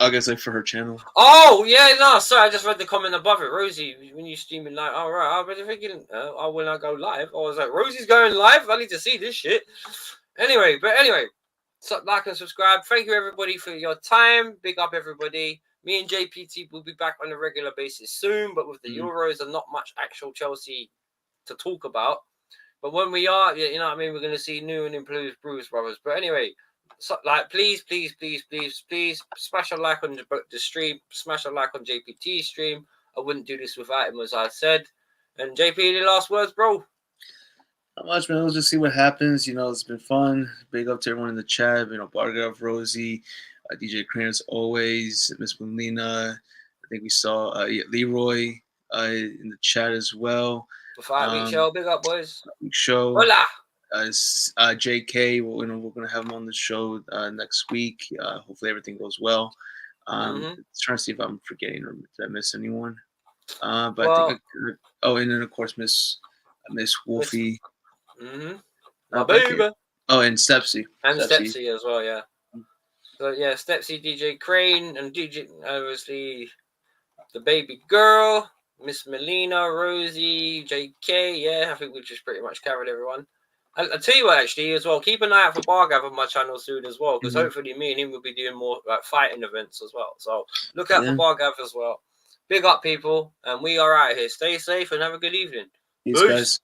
I guess like for her channel. Oh yeah, no, sorry, I just read the comment above it. Rosie, when you streaming live, all right. I was thinking, when I go live, I was like, Rosie's going live. I need to see this shit. Anyway, so like and subscribe. Thank you everybody for your time. Big up everybody. Me and JPT will be back on a regular basis soon, but with the Euros and not much actual Chelsea to talk about. But when we are, you know what I mean, we're going to see new and improved Bruce Brothers. But anyway, so, like, please, smash a like on the stream, smash a like on JPT's stream. I wouldn't do this without him, as I said. And JP, any last words, bro? Not much, man. We'll just see what happens. You know, it's been fun. Big up to everyone in the chat. You know, Bargav, Rosie, DJ Crane as always, Miss Melina. I think we saw Leroy in the chat as well. The 5 week show, big up, boys. Show. Hola. JK, we're gonna have him on the show next week. Hopefully everything goes well. Trying to see if I'm forgetting or did I miss anyone. But I think and then of course Miss Wolfie. Baby. Oh, and Stepsy. And Stepsy as well, yeah. So yeah, Stepsy, DJ Crane, and DJ obviously the baby girl. Miss Melina, Rosie, JK, yeah, I think we've just pretty much covered everyone. I'll tell you what, actually, as well, keep an eye out for Bargav on my channel soon as well, because hopefully me and him will be doing more like fighting events as well. So look out for Bargav as well. Big up, people, and we are out here. Stay safe and have a good evening. Peace, guys.